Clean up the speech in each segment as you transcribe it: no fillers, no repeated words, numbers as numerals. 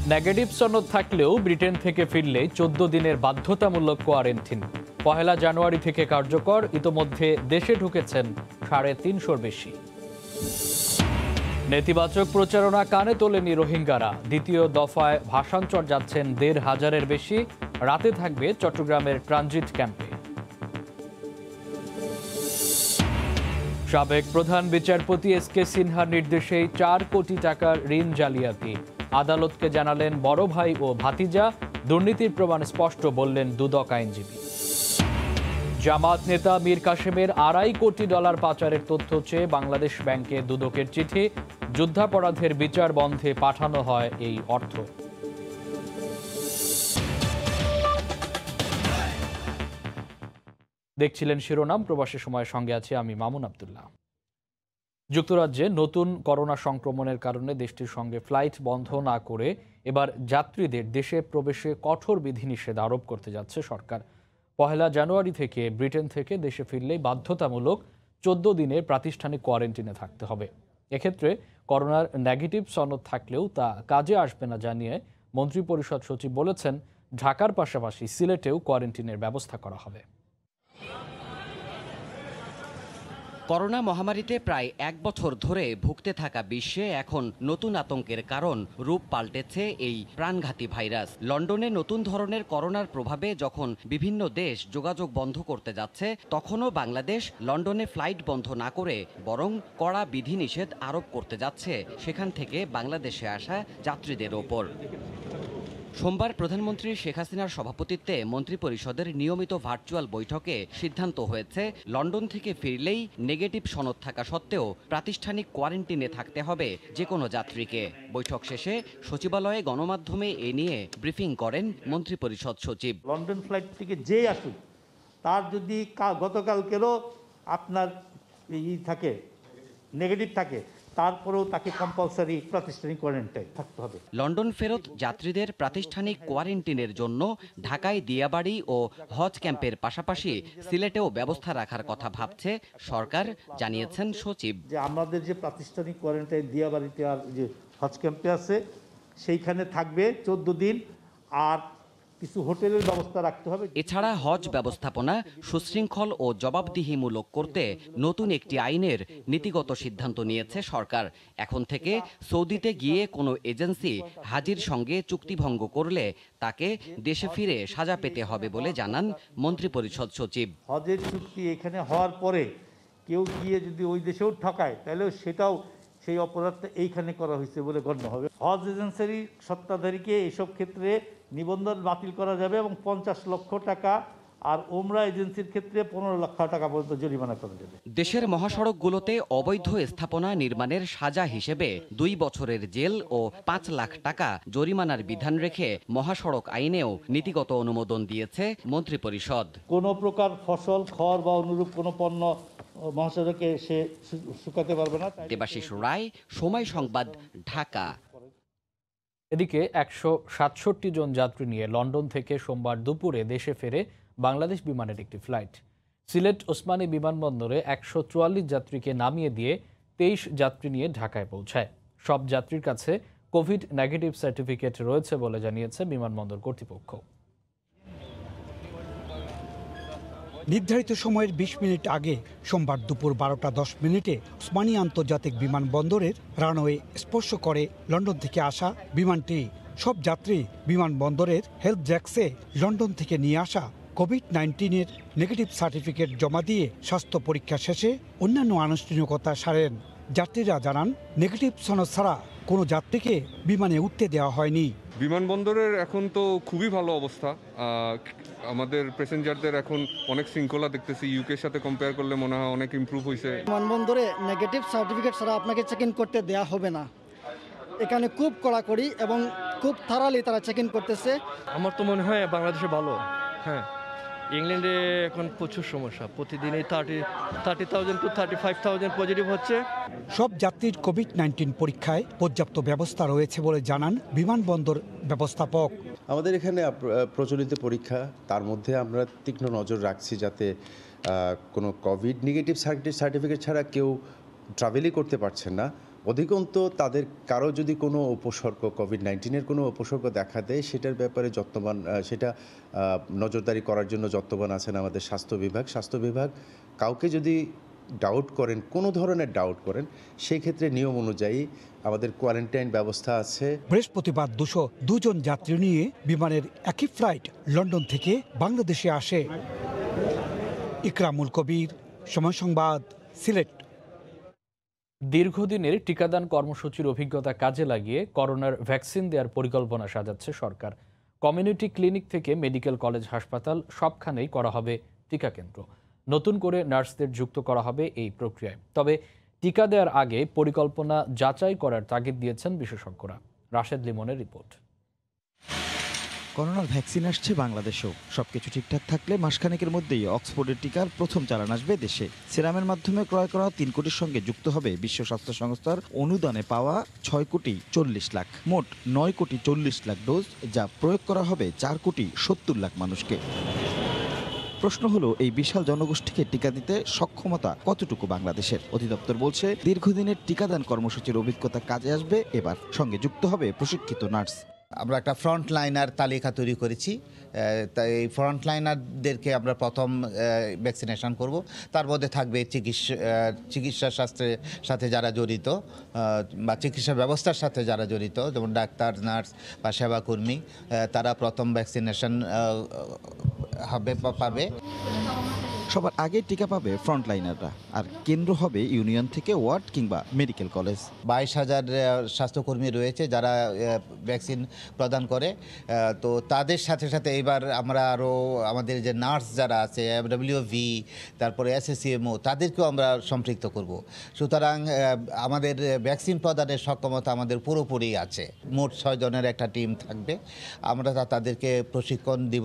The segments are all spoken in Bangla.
নেগেটিভ সনদ থাকলেও ব্রিটেন থেকে ফিরলে 14 দিনের বাধ্যতামূলক কোয়ারেন্টিন 1 জানুয়ারি থেকে কার্যকর। ইতোমধ্যে দেশে ঢুকেছেন 350-র বেশি। নেতিবাচক প্রচারণা কানে তোলেনি রোহিঙ্গারা। দ্বিতীয় দফায় ভাষান্তর যাচ্ছেন 1,500-এর বেশি। রাতে থাকবে চট্টগ্রামের ট্রানজিট ক্যাম্পে। সাবেক প্রধান বিচারপতি এস.কে. সিনহার নির্দেশেই 4 কোটি টাকার ঋণ জালিয়াতি। আদালতকে জানালেন বড় ভাই ও ভাতিজা। দুর্নীতির প্রমাণ স্পষ্ট, বললেন দুদক আইনজীবী। জামাত নেতা মীর কাসেমের $2.5 কোটি পাচারের তথ্য চেয়ে বাংলাদেশ ব্যাংকে দুদকের চিঠি। যুদ্ধাপরাধের বিচার বন্ধে পাঠানো হয় এই অর্থ। দেখছিলেন শিরোনাম। প্রবাসী সময়ের সঙ্গে আছি আমি মামুন আব্দুল্লাহ। যুক্তরাজ্যে নতুন করোনা সংক্রমণের কারণে দেশটির সঙ্গে ফ্লাইট বন্ধ না করে এবার যাত্রীদের দেশে প্রবেশে কঠোর বিধিনিষেধ আরোপ করতে যাচ্ছে সরকার। 1 জানুয়ারি থেকে ব্রিটেন থেকে দেশে ফিরলেই বাধ্যতামূলক 14 দিনের প্রাতিষ্ঠানিক কোয়ারেন্টিনে থাকতে হবে। এক্ষেত্রে করোনার নেগেটিভ সনদ থাকলেও তা কাজে আসবে না জানিয়ে মন্ত্রিপরিষদ সচিব বলেছেন, ঢাকার পাশাপাশি সিলেটেও কোয়ারেন্টিনের ব্যবস্থা করা হবে। করোনা মহামারীতে প্রায় 1 বছর ধরে ভুগতে থাকা বিশ্বে এখন নতুন আতঙ্কের কারণ রূপ পাল্টেছে এই প্রাণঘাতী ভাইরাস। লন্ডনে নতুন ধরনের করোনার প্রভাবে যখন বিভিন্ন দেশ যোগাযোগ বন্ধ করতে যাচ্ছে, তখনও বাংলাদেশ লন্ডনে ফ্লাইট বন্ধ না করে বরং কড়া বিধিনিষেধ আরোপ করতে যাচ্ছে সেখান থেকে বাংলাদেশে আসা যাত্রীদের ওপর। সোমবার প্রধানমন্ত্রী শেখ হাসিনার সভাপতিত্বে মন্ত্রিপরিষদের নিয়মিত ভার্চুয়াল বৈঠকে সিদ্ধান্ত হয়েছে, লন্ডন থেকে ফিরলেই নেগেটিভ সনদ থাকা সত্ত্বেও প্রাতিষ্ঠানিক কোয়ারেন্টিনে থাকতে হবে যে কোনো যাত্রীকে। বৈঠক শেষে সচিবালয়ে গণমাধ্যমে এ নিয়ে ব্রিফিং করেন মন্ত্রিপরিষদ সচিব। লন্ডন ফ্লাইট থেকে যেই আসুক, তার যদি গতকালকেরও আপনার থাকে নেগেটিভ থাকে, তারপরেও তাকে কম্পালসারি প্রাতিষ্ঠানিক কোয়ারেন্টাইনে থাকতে হবে। লন্ডন ফেরত যাত্রীদের প্রাতিষ্ঠানিক কোয়ারেন্টিনের জন্য ঢাকায় দিয়াবাড়ি ও হজ ক্যাম্পের পাশাপাশি সিলেটেও ব্যবস্থা রাখার কথা ভাবছে সরকার, জানিয়েছেন সচিব। যে আমাদের যে প্রাতিষ্ঠানিক কোয়ারেন্টাইন দিয়াবাড়িতে আর যে হজ ক্যাম্পে আছে, সেইখানে থাকবে 14 দিন, আর কিছু হোটেলের ব্যবস্থা রাখতে হবে। এছাড়া হজ ব্যবস্থাপনা সুশৃঙ্খল ও জবাবদিহিমূলক করতে নতুন একটি আইনের নীতিগত সিদ্ধান্ত নিয়েছে সরকার। এখন থেকে সৌদিতে গিয়ে কোনো এজেন্সি হাজির সঙ্গে চুক্তিভঙ্গ করলে তাকে দেশে ফিরে সাজা পেতে হবে বলে জানান মন্ত্রিপরিষদ সচিব। হজের চুক্তি এখানে হওয়ার পরে কেউ গিয়ে যদি ওই দেশেও ঠকায়, তাহলে সেটাও সেই অপরাধটা এইখানে করা হয়েছে বলে গণ্য হবে। হজ এজেন্সির সত্ত্বাধারীকে এসব ক্ষেত্রে নিবন্ধন বাতিল করা যাবে এবং 50 লক্ষ টাকা, আর ওমরা এজেন্সির ক্ষেত্রে 15 লক্ষ টাকা পর্যন্ত জরিমানা করা যাবে। দেশের মহাসড়কগুলোতে অবৈধ স্থাপনা নির্মাণের সাজা হিসেবে 2 বছরের জেল ও 5 লাখ টাকা জরিমানার বিধান রেখে মহাসড়ক আইনেও নীতিগত অনুমোদন দিয়েছে মন্ত্রিপরিষদ। কোনো প্রকার ফসল, খড় বা অনুরূপ কোনো পণ্য মহাসড়কে সে শুকাতে পারবে না। দেবাশিস রায়, সময় সংবাদ, ঢাকা। এদিকে 167 জন যাত্রী নিয়ে লন্ডন থেকে সোমবার দুপুরে দেশে ফেরে বাংলাদেশ বিমানের একটি ফ্লাইট। সিলেট ওসমানী বিমানবন্দরে 144 যাত্রীকে নামিয়ে দিয়ে 23 যাত্রী নিয়ে ঢাকায় পৌঁছায়। সব যাত্রীর কাছে কোভিড নেগেটিভ সার্টিফিকেট রয়েছে বলে জানিয়েছে বিমানবন্দর কর্তৃপক্ষ। নির্ধারিত সময়ের 20 মিনিট আগে সোমবার দুপুর 12টা 10 মিনিটে ওসমানী আন্তর্জাতিক বিমানবন্দরের রানওয়ে স্পর্শ করে লন্ডন থেকে আসা বিমানটি। সব যাত্রী বিমানবন্দরের হেলথ ডেস্কে লন্ডন থেকে নিয়ে আসা কোভিড-19-এর নেগেটিভ সার্টিফিকেট জমা দিয়ে স্বাস্থ্য পরীক্ষা শেষে অন্যান্য আনুষ্ঠানিকতা সারেন। যাত্রীরা জানান, নেগেটিভ সনদ ছাড়া কোনো যাত্রীকে বিমানে উঠতে দেওয়া হয়নি। বিমানবন্দরের এখন তো খুবই ভালো অবস্থা। আমাদের প্যাসেঞ্জারদের এখন অনেক শৃঙ্খলা দেখতেছি। ইউকের সাথে কম্পেয়ার করলে মনে হয় অনেক ইমপ্রুভ হয়েছে। বিমানবন্দরে নেগেটিভ সার্টিফিকেট ছাড়া আপনাকে চেক ইন করতে দেওয়া হবে না। এখানে খুব কড়াকড়ি এবং খুব থারালি তারা চেক ইন করতেছে। আমার তো মনে হয় বাংলাদেশে ভালো। হ্যাঁ, ইংল্যান্ডে এখন প্রচুর সমস্যা, প্রতিদিনই 30,000 to 35,000 পজিটিভ হচ্ছে। সব যাত্রীর কোভিড-19 পরীক্ষায় পর্যাপ্ত ব্যবস্থা রয়েছে বলে জানান বিমানবন্দর ব্যবস্থাপক। আমাদের এখানে প্রচলিত পরীক্ষা, তার মধ্যে আমরা তীক্ষ্ণ নজর রাখছি যাতে কোনো কোভিড নেগেটিভ সার্টিফিকেট ছাড়া কেউ ট্রাভেলই করতে পারছেন না, অধিকন্তু তাদের কারো যদি কোনো উপসর্গ কোভিড-19-এর কোনো উপসর্গ দেখা দেয় সেটার ব্যাপারে যত্নবান সেটা নজরদারি করার জন্য যত্নবান আছেন আমাদের স্বাস্থ্য বিভাগ কাউকে যদি ডাউট করেন, কোনো ধরনের ডাউট করেন, সেই ক্ষেত্রে নিয়ম অনুযায়ী আমাদের কোয়ারেন্টাইন ব্যবস্থা আছে। বৃহস্পতিবার 202 জন যাত্রী নিয়ে বিমানের একই ফ্লাইট লন্ডন থেকে বাংলাদেশে আসে। ইকরামুল কবির, সময় সংবাদ, সিলেট। দীর্ঘদিনের টিকাদান কর্মসূচির অভিজ্ঞতা কাজে লাগিয়ে করোনার ভ্যাকসিন দেওয়ার পরিকল্পনা সাজাচ্ছে সরকার। কমিউনিটি ক্লিনিক থেকে মেডিকেল কলেজ হাসপাতাল সবখানেই করা হবে টিকা কেন্দ্র। নতুন করে নার্সদের যুক্ত করা হবে এই প্রক্রিয়ায়। তবে টিকা দেওয়ার আগে পরিকল্পনা যাচাই করার তাগিদ দিয়েছেন বিশেষজ্ঞরা। রাশেদ লিমনের রিপোর্ট। করোনার ভ্যাকসিন আসছে বাংলাদেশেও। সবকিছু ঠিকঠাক থাকলে মাসখানেকের মধ্যেই অক্সফোর্ডের টিকার প্রথম চালান আসবে দেশে। সিরামের মাধ্যমে ক্রয় করা 3 কোটির সঙ্গে যুক্ত হবে বিশ্ব স্বাস্থ্য সংস্থার অনুদানে পাওয়া 6,40,00,000। মোট 9,40,00,000 ডোজ, যা প্রয়োগ করা হবে 4,70,00,000 মানুষকে। প্রশ্ন হলো, এই বিশাল জনগোষ্ঠীকে টিকা দিতে সক্ষমতা কতটুকু বাংলাদেশের? অধিদপ্তর বলছে, দীর্ঘদিনের টিকাদান কর্মসূচির অভিজ্ঞতা কাজে আসবে এবার। সঙ্গে যুক্ত হবে প্রশিক্ষিত নার্স। আমরা একটা ফ্রন্ট লাইনার তালিকা তৈরি করেছি। তাই এই ফ্রন্ট লাইনারদেরকে আমরা প্রথম ভ্যাকসিনেশন করব। তার মধ্যে থাকবে চিকিৎসা শাস্ত্রের সাথে যারা জড়িত বা চিকিৎসা ব্যবস্থার সাথে যারা জড়িত, যেমন ডাক্তার, নার্স বা সেবাকর্মী, তারা প্রথম ভ্যাকসিনেশন পাবে। সবার আগে টিকা পাবে ফ্রন্টলাইনাররা, আর কেন্দ্র হবে ইউনিয়ন থেকে ওয়ার্ড কিংবা মেডিকেল কলেজ। 22,000 স্বাস্থ্যকর্মী রয়েছে যারা ভ্যাকসিন প্রদান করে। তো তাদের সাথে সাথে এবার আমরা আরও আমাদের যে নার্স যারা আছে, WV, তারপরে SSCMO, তাদেরকেও আমরা সম্পৃক্ত করব। সুতরাং আমাদের ভ্যাকসিন প্রদানের সক্ষমতা আমাদের পুরোপুরি আছে। মোট 6 জনের একটা টিম থাকবে। আমরা তাদেরকে প্রশিক্ষণ দিব,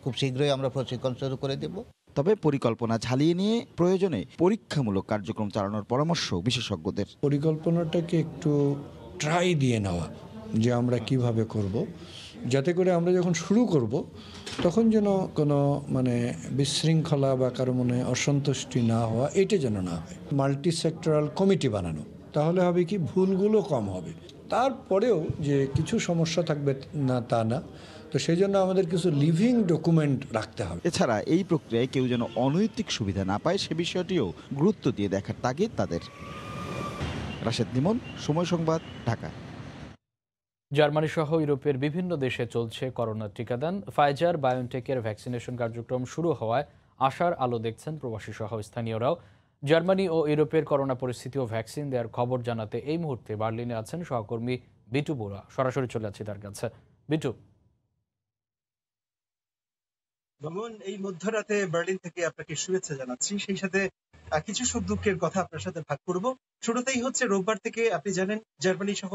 খুব শীঘ্রই আমরা প্রশিক্ষণ শুরু করে দেব। তবে পরিকল্পনা ঝালিয়ে নিয়ে প্রয়োজনে পরীক্ষামূলক কার্যক্রম চালানোর পরামর্শ বিশেষজ্ঞদের। পরিকল্পনাটাকে একটু ট্রাই দিয়ে নেওয়া যে আমরা কিভাবে করব, যাতে করে আমরা যখন শুরু করব তখন যেন কোনো বিশৃঙ্খলা বা কারো মনে অসন্তুষ্টি না হওয়া, এটা যেন না হয়। মাল্টি সেক্টরাল কমিটি বানানো, তাহলে হবে কি, ভুলগুলো কম হবে। তারপরেও যে কিছু সমস্যা থাকবে না তা না, তো সেই জন্য আমাদের কিছু লিভিং ডকুমেন্ট রাখতে হবে। এছাড়া এই প্রক্রিয়ায় কেউ যেন অনৈতিক সুবিধা না পায় সে বিষয়টিও গুরুত্ব দিয়ে দেখার তাগিদ তাদের। রাশেদ লিমন, সময় সংবাদ, ঢাকা। জার্মানি সহ ইউরোপের বিভিন্ন দেশে চলছে করোনা টিকাদান। ফাইজার বায়োনটেকের ভ্যাকসিনেশন কার্যক্রম শুরু হওয়ায় আশার আলো দেখছেন প্রবাসী সহ স্থানীয়রাও। জার্মানি ও ইউরোপের করোনা পরিস্থিতি ও ভ্যাকসিন দেওয়ার খবর জানাতে এই মুহূর্তে বার্লিনে আছেন সহকর্মী বিটু বোরা। সরাসরি চলে যাচ্ছি তার কাছে। বিটু। ভ্রমণ এই মধ্যরাতে বার্লিন থেকে আপনাকে শুভেচ্ছা জানাচ্ছি। সেই সাথে কিছু সুখ দুঃখের কথা আপনার সাথে ভাগ করব। শুরুতেই হচ্ছে, রোববার থেকে আপনি জানেন জার্মানি সহ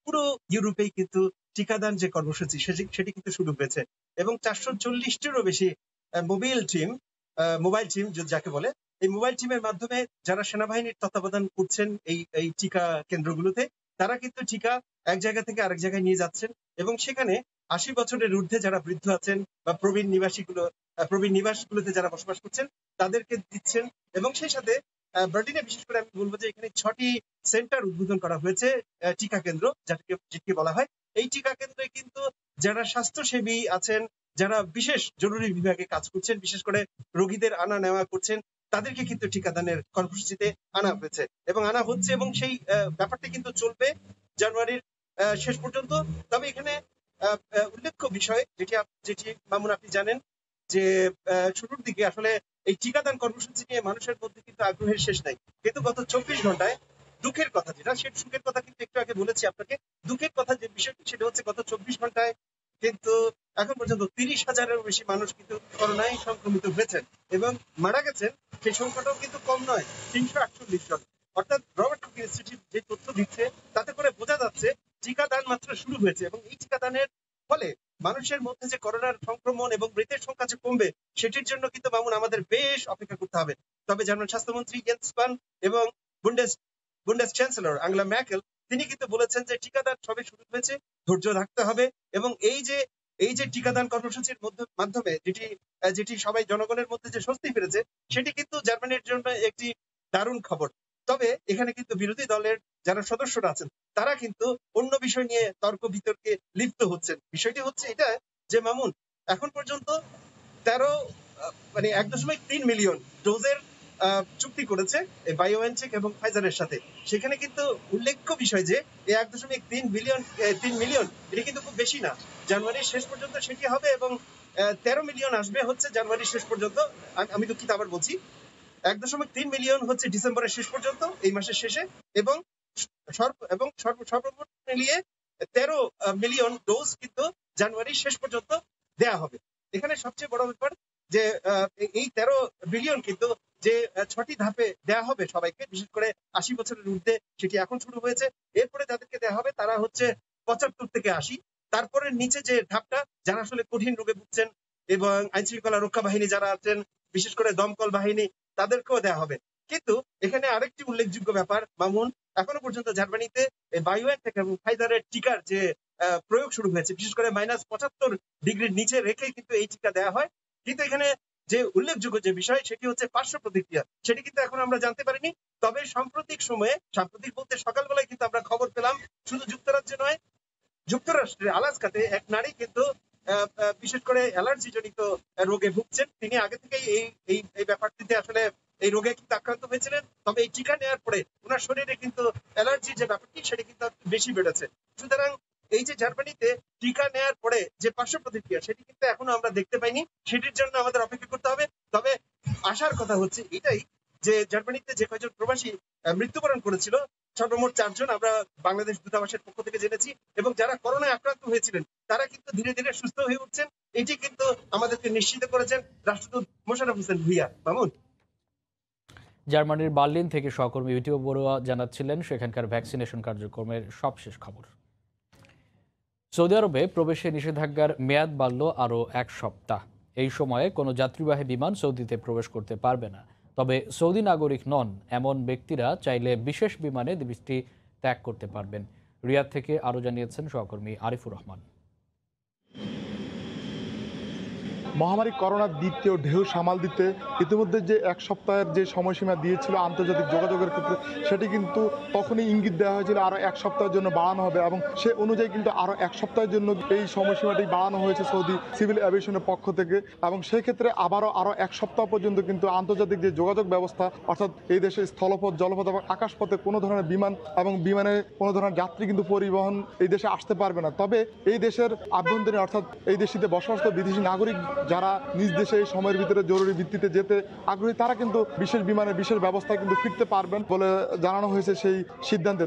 পুরো ইউরোপেই কিন্তু টিকাদান যে কর্মসূচি সেটি কিন্তু শুরু হয়েছে, এবং 440টিরও বেশি মোবাইল টিম যাকে বলে, এই মোবাইল টিমের মাধ্যমে যারা সেনাবাহিনীর তত্ত্বাবধান করছেন এই টিকা কেন্দ্রগুলোতে, তারা কিন্তু টিকা এক জায়গা থেকে আরেক জায়গায় নিয়ে যাচ্ছেন, এবং সেখানে 80 বছরের ঊর্ধ্বে যারা বৃদ্ধ আছেন বা প্রবীণ নিবাসগুলোতে যারা বসবাস করছেন তাদেরকে দিচ্ছেন। এবং সেই সাথে বার্লিনে বিশেষ করে আমি বলবো যে এখানে 6টি সেন্টার উদ্বোধন করা হয়েছে, টিকা কেন্দ্র যেটিকে বলা হয়। এই টিকা কেন্দ্রে কিন্তু যারা স্বাস্থ্যসেবী আছেন, যারা বিশেষ জরুরি বিভাগে কাজ করছেন, বিশেষ করে রোগীদের আনা নেওয়া করছেন, তাদেরকে কিন্তু টিকাদানের কর্মসূচিতে আনা হয়েছে এবং আনা হচ্ছে, এবং সেই ব্যাপারটা কিন্তু চলবে জানুয়ারির শেষ পর্যন্ত। তবে এখানে উল্লেখ্য বিষয় যেটি মামুন আপনি জানেন যে শুরুর দিকে আসলে এই টিকাদান কর্মসূচি নিয়ে মানুষের মধ্যে কিন্তু আগ্রহের শেষ নাই, কিন্তু গত 24 ঘন্টায় দুঃখের কথা যেটা, সে সুখের কথা কিন্তু একটু আগে বলেছি আপনাকে। দুঃখের কথা যে বিষয়টি সেটা হচ্ছে, গত 24 ঘন্টায় কিন্তু এখন পর্যন্ত 30,000-এরও বেশি মানুষ কিন্তু করোনায় সংক্রমিত হয়েছেন এবং মারা গেছেন। সেই সংখ্যাটাও কিন্তু কম নয়, 348 জন। অর্থাৎ রবার্ট কোখ ইনস্টিটিউট যে তথ্য দিচ্ছে তাতে করে বোঝা যাচ্ছে টিকাদান মাত্র শুরু হয়েছে, এবং এই টিকাদানের ফলে মানুষের মধ্যে যে করোনার সংক্রমণ এবং মৃতের সংখ্যা যে কমবে, সেটির জন্য কিন্তু মামুন আমাদের বেশ অপেক্ষা করতে হবে। তবে জার্মান স্বাস্থ্যমন্ত্রী জেন্স স্পান এবং বুন্ডেস চ্যান্সেলর আঙ্গেলা ম্যার্কেল তিনি কিন্তু বলেছেন যে টিকাদান সবে শুরু হয়েছে, ধৈর্য রাখতে হবে, এবং এই যে টিকাদান কর্মসূচির মাধ্যমে যেটি সবাই জনগণের মধ্যে যে স্বস্তি ফিরেছে, সেটি কিন্তু জার্মানির জন্য একটি দারুণ খবর। তবে এখানে কিন্তু বিরোধী দলের যারা সদস্যরা আছেন তারা কিন্তু অন্য বিষয় নিয়ে তর্ক বিতর্কে লিপ্ত হচ্ছেন। বিষয়টি হচ্ছে এটা যে মামুন এখন পর্যন্ত 1.3 মিলিয়ন ডোজের চুক্তি করেছে বায়োএনটেক এবং ফাইজারের সাথে। সেখানে কিন্তু উল্লেখ্য বিষয় যে এই 1.3 মিলিয়ন এটা কিন্তু খুব বেশি না। জানুয়ারির শেষ পর্যন্ত সেটি হবে এবং 13 মিলিয়ন আসবে হচ্ছে জানুয়ারির শেষ পর্যন্ত। আমি দুঃখিত আবার বলছি, 1.3 মিলিয়ন হচ্ছে ডিসেম্বরের শেষ পর্যন্ত, এই মাসের শেষে, এবং সর্বমোট মিলিয়ে 13 মিলিয়ন ডোজ কিন্তু জানুয়ারির শেষ পর্যন্ত দেয়া হবে। এখানে সবচেয়ে বড় ব্যাপার যে এই 13 বিলিয়ন কিন্তু যে 6টি ধাপে দেয়া হবে সবাইকে, বিশেষ করে 80 বছরের ঊর্ধ্বে, সেটি এখন শুরু হয়েছে। এরপরে যাদেরকে দেয়া হবে তারা হচ্ছে 75 থেকে 80। তারপরে নিচে যে ধাপটা, যারা আসলে কঠিন রোগে ভুগছেন এবং আইন শৃঙ্খলা রক্ষা বাহিনী যারা আছেন, বিশেষ করে দমকল বাহিনী, তাদেরকেও দেওয়া হবে। কিন্তু এখানে আরেকটি উল্লেখযোগ্য ব্যাপার মামুন, এখনো পর্যন্ত জার্মানিতে বায়োএনটেক এবং ফাইজারের টিকার যে প্রয়োগ শুরু হয়েছে, বিশেষ করে -75 ডিগ্রির নিচে রেখে কিন্তু এই টিকা দেওয়া হয়। কিন্তু এখানে যে উল্লেখযোগ্য যে বিষয় সেটি হচ্ছে পার্শ্ব প্রতিক্রিয়া, সেটি কিন্তু এখন আমরা জানতে পারিনি। তবে সাম্প্রতিক বলতে সকালবেলায় কিন্তু আমরা খবর পেলাম, শুধু যুক্তরাজ্যে নয়, যুক্তরাষ্ট্রের আলাস্কাতে এক নারী কিন্তু বিশেষ করে অ্যালার্জি জনিত রোগে ভুগছেন। তিনি আগে থেকেই এই ব্যাপারটিতে আসলে এই রোগে কিন্তু আক্রান্ত হয়েছিলেন। তবে এই টিকা নেওয়ার পরে ওনার শরীরে কিন্তু অ্যালার্জির যে ব্যাপারটি সেটি কিন্তু বেশি বেড়েছে। সুতরাং এই যে জার্মানিতে টিকা নেওয়ার পরে যে পার্শ্ব প্রতিক্রিয়া, সেটি কিন্তু এখনো আমরা দেখতে পাইনি। সেটির জন্য আমাদের অপেক্ষা করতে হবে। তবে আশার কথা হচ্ছে এটাই যে জার্মানিতে যে কয়েকজন প্রবাসী মৃত্যুবরণ করেছিল, সর্বমোট 4 জন আমরা বাংলাদেশ দূতাবাসের পক্ষ থেকে জেনেছি, এবং যারা করোনায় আক্রান্ত হয়েছিলেন তারা কিন্তু ধীরে ধীরে সুস্থ হয়ে উঠছেন। এটি কিন্তু আমাদেরকে নিশ্চিত করেছেন রাষ্ট্রদূত মোশাররফ হোসেন ভূঁইয়া। মামুন, জার্মানির বার্লিন থেকে সহকর্মী ইউটিউব বড়ুয়া জানাচ্ছিলেন সেখানকার ভ্যাকসিনেশন কার্যক্রমের সবশেষ খবর। সৌদি আরবে প্রবেশে নিষেধাজ্ঞার মেয়াদ বাড়ল আরও 1 সপ্তাহ। এই সময়ে কোনো যাত্রীবাহী বিমান সৌদিতে প্রবেশ করতে পারবে না। তবে সৌদি নাগরিক নন এমন ব্যক্তিরা চাইলে বিশেষ বিমানে দেশটি ত্যাগ করতে পারবেন। রিয়াদ থেকে আরও জানিয়েছেন সহকর্মী আরিফুর রহমান। মহামারী করোনার দ্বিতীয় ঢেউ সামাল দিতে ইতিমধ্যে যে 1 সপ্তাহের যে সময়সীমা দিয়েছিল আন্তর্জাতিক যোগাযোগের ক্ষেত্রে, সেটি কিন্তু তখনই ইঙ্গিত দেওয়া হয়েছিল আরও 1 সপ্তাহের জন্য বাড়ানো হবে, এবং সে অনুযায়ী কিন্তু আরও 1 সপ্তাহের জন্য এই সময়সীমাটি বাড়ানো হয়েছে সৌদি সিভিল এভিয়েশনের পক্ষ থেকে। এবং সেই ক্ষেত্রে আরও 1 সপ্তাহ পর্যন্ত কিন্তু আন্তর্জাতিক যে যোগাযোগ ব্যবস্থা, অর্থাৎ এই দেশে স্থলপথ, জলপথ এবং আকাশপথে কোনো ধরনের বিমান এবং বিমানে কোনো ধরনের যাত্রী কিন্তু পরিবহন এই দেশে আসতে পারবে না। তবে এই দেশের আভ্যন্তরীণ, অর্থাৎ এই দেশটিতে বসবাসরত বিদেশি নাগরিক যারা নিজ দেশে এই সময়ের ভিতরে জরুরি ভিত্তিতে যেতে আগ্রহী, তারা কিন্তু বিশেষ বিমানে বিশেষ ব্যবস্থায় কিন্তু ফিরতে পারবেন বলে জানানো হয়েছে সেই সিদ্ধান্তে।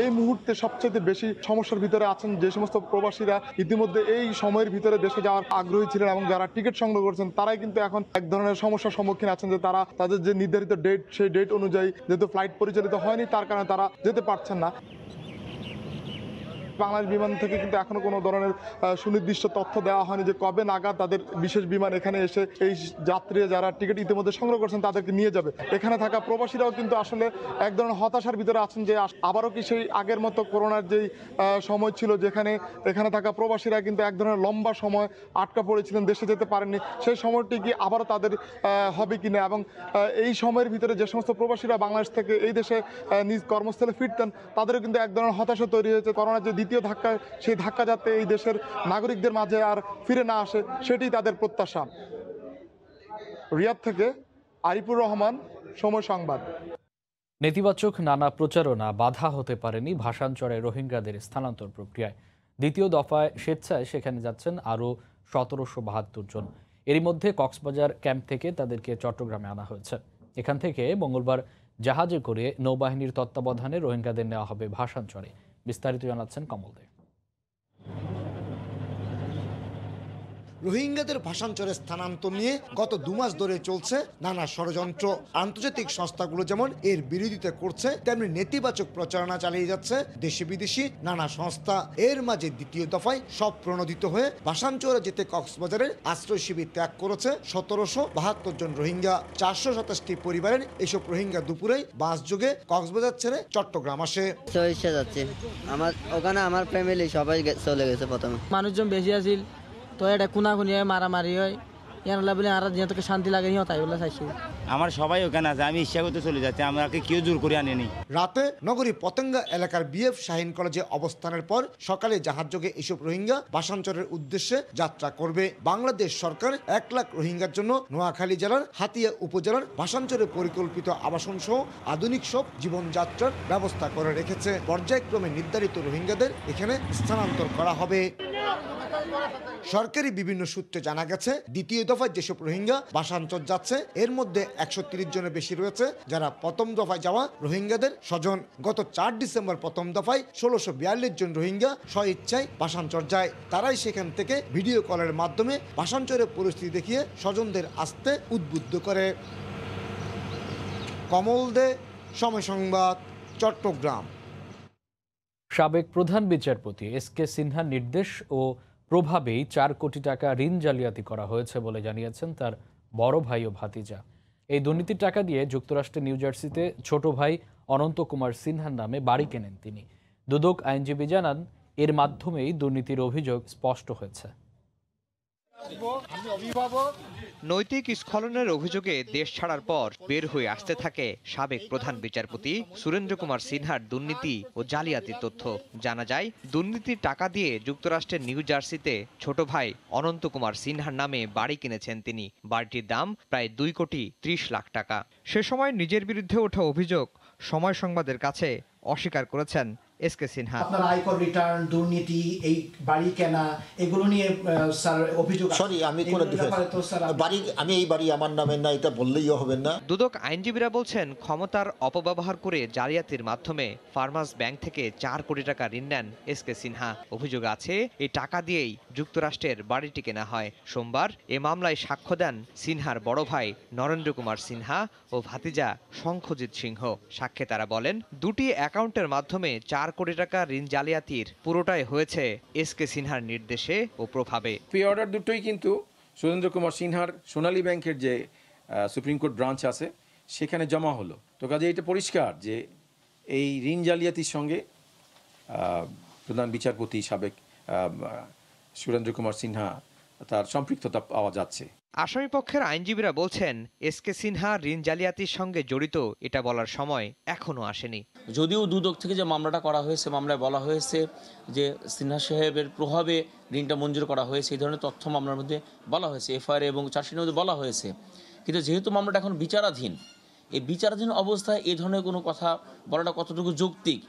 এই মুহূর্তে সবচেয়ে বেশি সমস্যার ভিতরে আছেন যে সমস্ত প্রবাসীরা ইতিমধ্যে এই সময়ের ভিতরে দেশে যাওয়ার আগ্রহী ছিলেন এবং যারা টিকিট সংগ্রহ করেছেন, তারাই কিন্তু এখন এক ধরনের সমস্যার সম্মুখীন আছেন যে তারা তাদের যে নির্ধারিত ডেট, সেই ডেট অনুযায়ী যেহেতু ফ্লাইট পরিচালিত হয়নি, তার কারণে তারা যেতে পারছেন না। বাংলাদেশ বিমান থেকে কিন্তু এখনো কোনো ধরনের সুনির্দিষ্ট তথ্য দেওয়া হয়নি যে কবে নাগাদ তাদের বিশেষ বিমান এখানে এসে এই যাত্রীরা যারা টিকিট ইতিমধ্যে সংগ্রহ করছেন তাদেরকে নিয়ে যাবে। এখানে থাকা প্রবাসীরাও কিন্তু আসলে এক ধরনের হতাশার ভিতরে আছেন যে আবারও কি সেই আগের মতো করোনার যেই সময় ছিল, যেখানে এখানে থাকা প্রবাসীরা কিন্তু এক ধরনের লম্বা সময় আটকা পড়েছিলেন, দেশে যেতে পারেননি, সেই সময়টি কি আবারও তাদের হবে কিনা, এবং এই সময়ের ভিতরে যে সমস্ত প্রবাসীরা বাংলাদেশ থেকে এই দেশে নিজ কর্মস্থলে ফিরতেন, তাদেরও কিন্তু এক ধরনের হতাশা তৈরি হয়েছে। করোনার যে দ্বিতীয় ধাক্কা, সেই ধাক্কা যাতে এই দেশের নাগরিকদের মাঝে আর ফিরে না আসে, সেটি তাদের প্রত্যাশা। রিয়াদ থেকে আরিফুর রহমান, সময় সংবাদ। নেতিবাচক নানা প্রচারণা বাধা হতে পারেনি ভাসানচরে রোহিঙ্গাদের স্থানান্তর প্রক্রিয়ায়। দ্বিতীয় দফায় স্বেচ্ছায় সেখানে যাচ্ছেন আরও 1772 জন। এরই মধ্যে কক্সবাজার ক্যাম্প থেকে তাদেরকে চট্টগ্রামে আনা হয়েছে। এখান থেকে মঙ্গলবার জাহাজে করে নৌবাহিনীর তত্ত্বাবধানে রোহিঙ্গাদের নেওয়া হবে ভাসানচরে। বিস্তারিত জানাচ্ছেন কমল দে। রোহিঙ্গাদের ভাসানচরে স্থানান্তর নিয়ে গত 2 মাস ধরে চলছে নানা ষড়যন্ত্র। আন্তর্জাতিক সংস্থাগুলো যেমন এর বিরোধিতা করছে, তেমনি নেতিবাচক প্রচারণা চালিয়ে যাচ্ছে দেশি বিদেশি নানা সংস্থা। এর মাঝে দ্বিতীয় দফায় সব প্রণোদিত হয়ে ভাসানচরে যেতে কক্সবাজারের আশ্রয় শিবির ত্যাগ করেছে 1772 জন রোহিঙ্গা। 427টি পরিবারের এসব রোহিঙ্গা দুপুরেই বাস যোগে কক্সবাজার ছেড়ে চট্টগ্রাম আসে। যাচ্ছে ওখানে আমার ফ্যামিলি সবাই চলে গেছে। প্রথমে মানুষজন বেশি আছিল, তো এটা খুনাখুনি হয়, মারামারি হয়, ইয়ান বলে আর যেহেতু শান্তি লাগে নিও তাই বলে চাইছি আমার সবাই ওখানে আছে, আমি ইচ্ছা করতে চলে যাচ্ছি, আমাকে কেউ জোর করে আনেনি। রাতে নগরী পতেঙ্গা এলাকার বিএফ শাহীন কলেজে অবস্থানের পর সকালে জাহাজযোগে এসব রোহিঙ্গা ভাষান্তরের উদ্দেশ্যে যাত্রা করবে। বাংলাদেশ সরকার 1 লাখ রোহিঙ্গার জন্য নোয়াখালী জেলার হাতিয়া উপজেলার ভাষান্তরে পরিকল্পিত আবাসন সহ আধুনিক সব জীবনযাত্রার ব্যবস্থা করে রেখেছে। পর্যায়ক্রমে নির্ধারিত রোহিঙ্গাদের এখানে স্থানান্তর করা হবে। সরকারি বিভিন্ন সূত্রে জানা গেছে, দ্বিতীয় দফায় যেসব রোহিঙ্গা ভাষান্তর যাচ্ছে এর মধ্যে 130 জনের বেশি রয়েছে যারা প্রথম দফায় যাওয়া রোহিঙ্গাদের স্বজন। গত 4 ডিসেম্বর প্রথম দফায় 1642 জন রোহিঙ্গা স্বইচ্ছায় ভাষান্তর যায়। তারাই সেখান থেকে ভিডিও কলের মাধ্যমে ভাষান্তরের পরিস্থিতি দেখিয়ে স্বজনদের আসতে উদ্বুদ্ধ করে। কমল দে, সময় সংবাদ, চট্টগ্রাম। সাবেক প্রধান বিচারপতি এসকে সিনহার নির্দেশ ও প্রভাবেই 4 কোটি টাকা ঋণ জালিয়াতি করা হয়েছে বলে জানিয়েছেন তার বড় ভাই ও ভাতিজা। এই দুর্নীতির টাকা দিয়ে যুক্তরাষ্ট্রের নিউ জার্সিতে ছোট ভাই অনন্ত কুমার সিনহার নামে বাড়ি কেনেন তিনি। দুদক আইনজীবী জানান, এর মাধ্যমেই দুর্নীতির অভিযোগ স্পষ্ট হয়েছে। নৈতিক স্খলনের অভিযোগে দেশ ছাড়ার পর বের হয়ে আসতে থাকে সাবেক প্রধান বিচারপতি সুরেন্দ্র কুমার সিনহার দুর্নীতি ও জালিয়াতির তথ্য। জানা যায়, দুর্নীতির টাকা দিয়ে যুক্তরাষ্ট্রের নিউ জার্সিতে ছোট ভাই অনন্ত কুমার সিনহার নামে বাড়ি কিনেছেন তিনি। বাড়িটির দাম প্রায় 2 কোটি 30 লাখ টাকা। সে সময় নিজের বিরুদ্ধে ওঠা অভিযোগ সময় সংবাদের কাছে অস্বীকার করেছেন এসকে সিনহা। আপনার আয়কর রিটার্ন, দুর্নীতি, এই বাড়ি কেনা, এগুলো নিয়ে স্যার অভিযোগ। সরি, আমি করে বাড়ি, আমি এই বাড়ি আমার নামে না, এটা বললেই হবে না। দুদক আইনজীবীরা বলছেন, ক্ষমতার অপব্যবহার করে জালিয়াতির মাধ্যমে ফার্মার্স ব্যাংক থেকে 4 কোটি টাকা ঋণ নেন এসকে সিনহা। অভিযোগ আছে, এই টাকা দিয়েই যুক্তরাষ্ট্রের বাড়িটি কেনা হয়। সোমবার এ মামলায় সাক্ষ্য দেন সিনহার বড় ভাই নরেন্দ্র কুমার সিনহা ও ভাতিজা শঙ্খজিৎ সিংহ। সাক্ষ্যে তারা বলেন, 2টি অ্যাকাউন্টের মাধ্যমে 4 কোটি টাকা ঋণ জালিয়াতির পুরোটাই হয়েছে এসকে সিনহার নির্দেশে ও প্রভাবে। পে অর্ডার দুটোই কিন্তু সুরেন্দ্র কুমার সিনহার সোনালী ব্যাংকের যে সুপ্রিম কোর্ট ব্রাঞ্চ আছে সেখানে জমা হলো। তো কাজে এটা পরিষ্কার যে এই ঋণ জালিয়াতির সঙ্গে প্রধান বিচারপতি সাবেক সুরেন্দ্র কুমার সিনহা তার সম্পৃক্ততা পাওয়া যাচ্ছে। আসামিপক্ষের আইনজীবীরা বলছেন, এসকে সিনহা ঋণ জালিয়াতির সঙ্গে জড়িত এটা বলার সময় এখনো আসেনি। যদিও দুদক থেকে যে মামলাটা করা হয়েছে, মামলায় বলা হয়েছে যে সিনহা সাহেবের প্রভাবে ঋণটা মঞ্জুর করা হয়েছে, এই ধরনের তথ্য মামলার মধ্যে বলা হয়েছে, এফআইআর এবং চার্জশিটের মধ্যে বলা হয়েছে। কিন্তু যেহেতু মামলাটা এখন বিচারাধীন, এই বিচারাধীন অবস্থায় এই ধরনের কোনো কথা বলাটা কতটুকু যৌক্তিক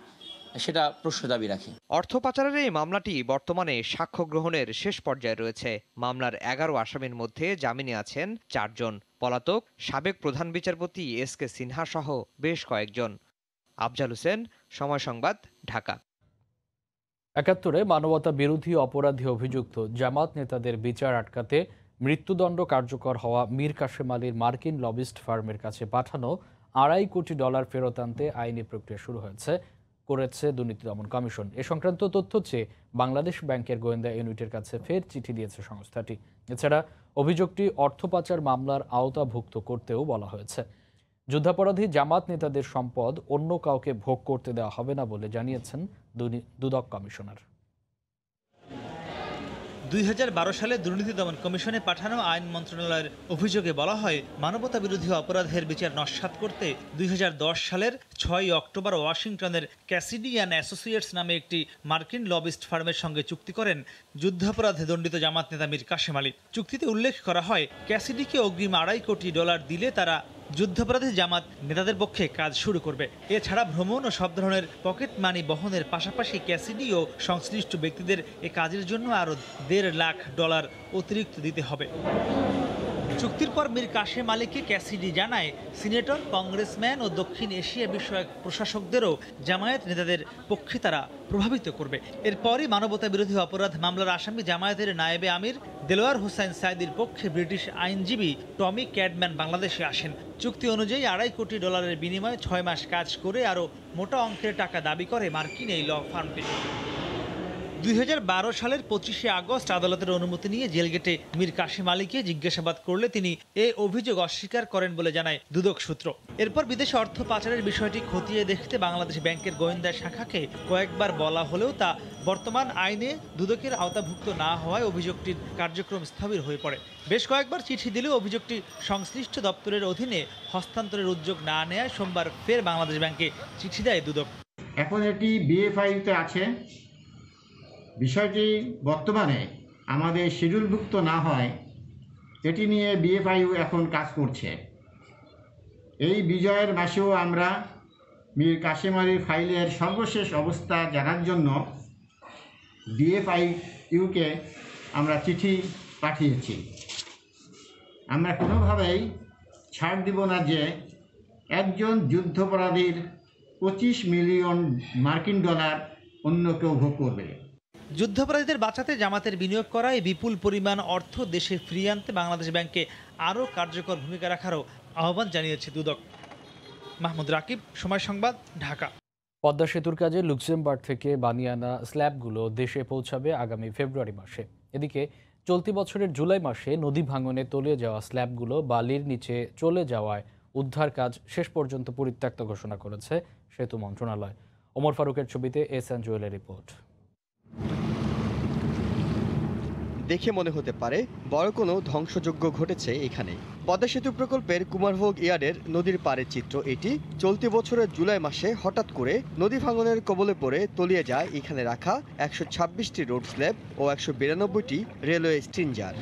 সেটা প্রশ্ন দাবি রাখে। অর্থ পাচারের এই মামলাটি বর্তমানে সাক্ষ্য গ্রহণের শেষ পর্যায়ে রয়েছে। মামলার 11 আসামির মধ্যে জামিনে আছেন 4 জন। পলাতক সাবেক প্রধান বিচারপতি এসকে সিনহা সহ বেশ কয়েকজন। আফজাল হোসেন, সময় সংবাদ, ঢাকা। 71-এ মানবতা বিরোধী অপরাধী অভিযুক্ত জামাত নেতাদের বিচার আটকাতে মৃত্যুদণ্ড কার্যকর হওয়া মীর কাসেম আলীর মার্কিন লবিস্ট ফার্মের কাছে পাঠানো $2.5 কোটি ফেরত আনতে আইনি প্রক্রিয়া শুরু করেছে দুর্নীতি দমন কমিশন। এ সংক্রান্ত তথ্য চেয়ে বাংলাদেশ ব্যাংকের গোয়েন্দা ইউনিটের কাছে ফের চিঠি দিয়েছে সংস্থাটি। এছাড়া অভিযোগটি অর্থ পাচার মামলার আওতাভুক্ত করতেও বলা হয়েছে। যুদ্ধাপরাধী জামাত নেতাদের সম্পদ অন্য কাউকে ভোগ করতে দেওয়া হবে না বলে জানিয়েছেন দুদক কমিশনার। 2012 সালে দুর্নীতি দমন কমিশনে পাঠানো আইন মন্ত্রণালয়ের অভিযোগে বলা হয়, মানবতা বিরোধী অপরাধের বিচার নস্যাৎ করতে 2010 সালের 6 অক্টোবর ওয়াশিংটনের ক্যাসিডি অ্যান্ড অ্যাসোসিয়েটস নামে একটি মার্কিন লবিস্ট ফার্মের সঙ্গে চুক্তি করেন যুদ্ধাপরাধে দণ্ডিত জামাত নেতা মীর কাসেম আলী। চুক্তিতে উল্লেখ করা হয়, ক্যাসিডিকে অগ্রিম $2.5 কোটি দিলে তারা যুদ্ধাপরাধী জামাত নেতাদের পক্ষে কাজ শুরু করবে। এছাড়া ভ্রমণ ও সব ধরনের পকেট মানি বহনের পাশাপাশি ক্যাসিডি ও সংশ্লিষ্ট ব্যক্তিদের এ কাজের জন্য আরও $1.5 লাখ অতিরিক্ত দিতে হবে। চুক্তির পর মীর কাসেম আলীকে ক্যাসিডি জানায়, সিনেটর, কংগ্রেসম্যান ও দক্ষিণ এশিয়া বিষয়ক প্রশাসকদেরও জামায়াত নেতাদের পক্ষে তারা প্রভাবিত করবে। এরপরই মানবতা বিরোধী অপরাধ মামলার আসামি জামায়াতের নায়েবে আমির দেলোয়ার হোসেন সাইদির পক্ষে ব্রিটিশ আইনজীবী টমি ক্যাডম্যান বাংলাদেশে আসেন। চুক্তি অনুযায়ী $2.5 কোটি বিনিময়ে 6 মাস কাজ করে আরও মোটা অঙ্কের টাকা দাবি করে মার্কিন এই ল ফার্মটি। 2012 সালের 25শে আগস্ট আদালতের অনুমতি নিয়ে জেলগেটে মীর কাশেম আলীকে জিজ্ঞাসাবাদ করলে তিনি এই অভিযোগ অস্বীকার করেন বলে জানায় দুদক সূত্র। এরপর বিদেশে অর্থ পাচারের বিষয়টি খতিয়ে দেখতে বাংলাদেশ ব্যাংকের গোয়েন্দা শাখাকে কয়েকবার বলা হলেও তা বর্তমান আইনে দুদকের আওতাভুক্ত না হওয়ায় অভিযোগটির কার্যক্রম স্থবির হয়ে পড়ে। বেশ কয়েকবার চিঠি দিলেও অভিযোগটি সংশ্লিষ্ট দপ্তরের অধীনে হস্তান্তরের উদ্যোগ না নেয় সোমবার ফের বাংলাদেশ ব্যাংকে চিঠি দেয় দুদক। এখন এটি বিএফআইতে আছে। বিষয়টি বর্তমানে আমাদের শিডিউলভুক্ত না হয় এটি নিয়ে বিএফআইউ এখন কাজ করছে। এই বিজয়ের মাসেও আমরা মীর কাশেম আলীর ফাইলের সর্বশেষ অবস্থা জানার জন্য বিএফআইউকে আমরা চিঠি পাঠিয়েছি। আমরা কোনোভাবেই ছাড় দিব না যে একজন যুদ্ধাপরাধীর 25 মিলিয়ন মার্কিন ডলার অন্য কেউ ভোগ করবে। যুদ্ধাপরাধীদের বাঁচাতে জামাতের বিনিয়োগ করা এই বিপুল পরিমাণ অর্থ দেশে ফিরিয়ে আনতে বাংলাদেশ ব্যাংকে আরও কার্যকর ভূমিকা রাখারও আহ্বান জানিয়েছে দুদক। মাহমুদ রাকিব, সময় সংবাদ, ঢাকা। পদ্মা সেতুর কাজে লুক্সেমবার্গ থেকে বানিয়ে আনা স্ল্যাবগুলো দেশে পৌঁছাবে আগামী ফেব্রুয়ারি মাসে। এদিকে চলতি বছরের জুলাই মাসে নদী ভাঙনে তলিয়ে যাওয়া স্ল্যাবগুলো বালির নিচে চলে যাওয়ায় উদ্ধার কাজ শেষ পর্যন্ত পরিত্যক্ত ঘোষণা করেছে সেতু মন্ত্রণালয়। ওমর ফারুকের ছবিতে এসএন জুয়েলের রিপোর্ট। দেখে মনে হতে পারে বড় কোনো ধ্বংসযজ্ঞ ঘটেছে এখানে। পদ্মা সেতু প্রকল্পের কুমারভোগ ইয়ার্ডের নদীর পাড়ের চিত্র এটি। চলতি বছরের জুলাই মাসে হঠাৎ করে নদী ভাঙনের কবলে পড়ে তলিয়ে যায় এখানে রাখা 126টি রোড স্ল্যাব ও 192টি রেলওয়ে স্ট্রিঞ্জার।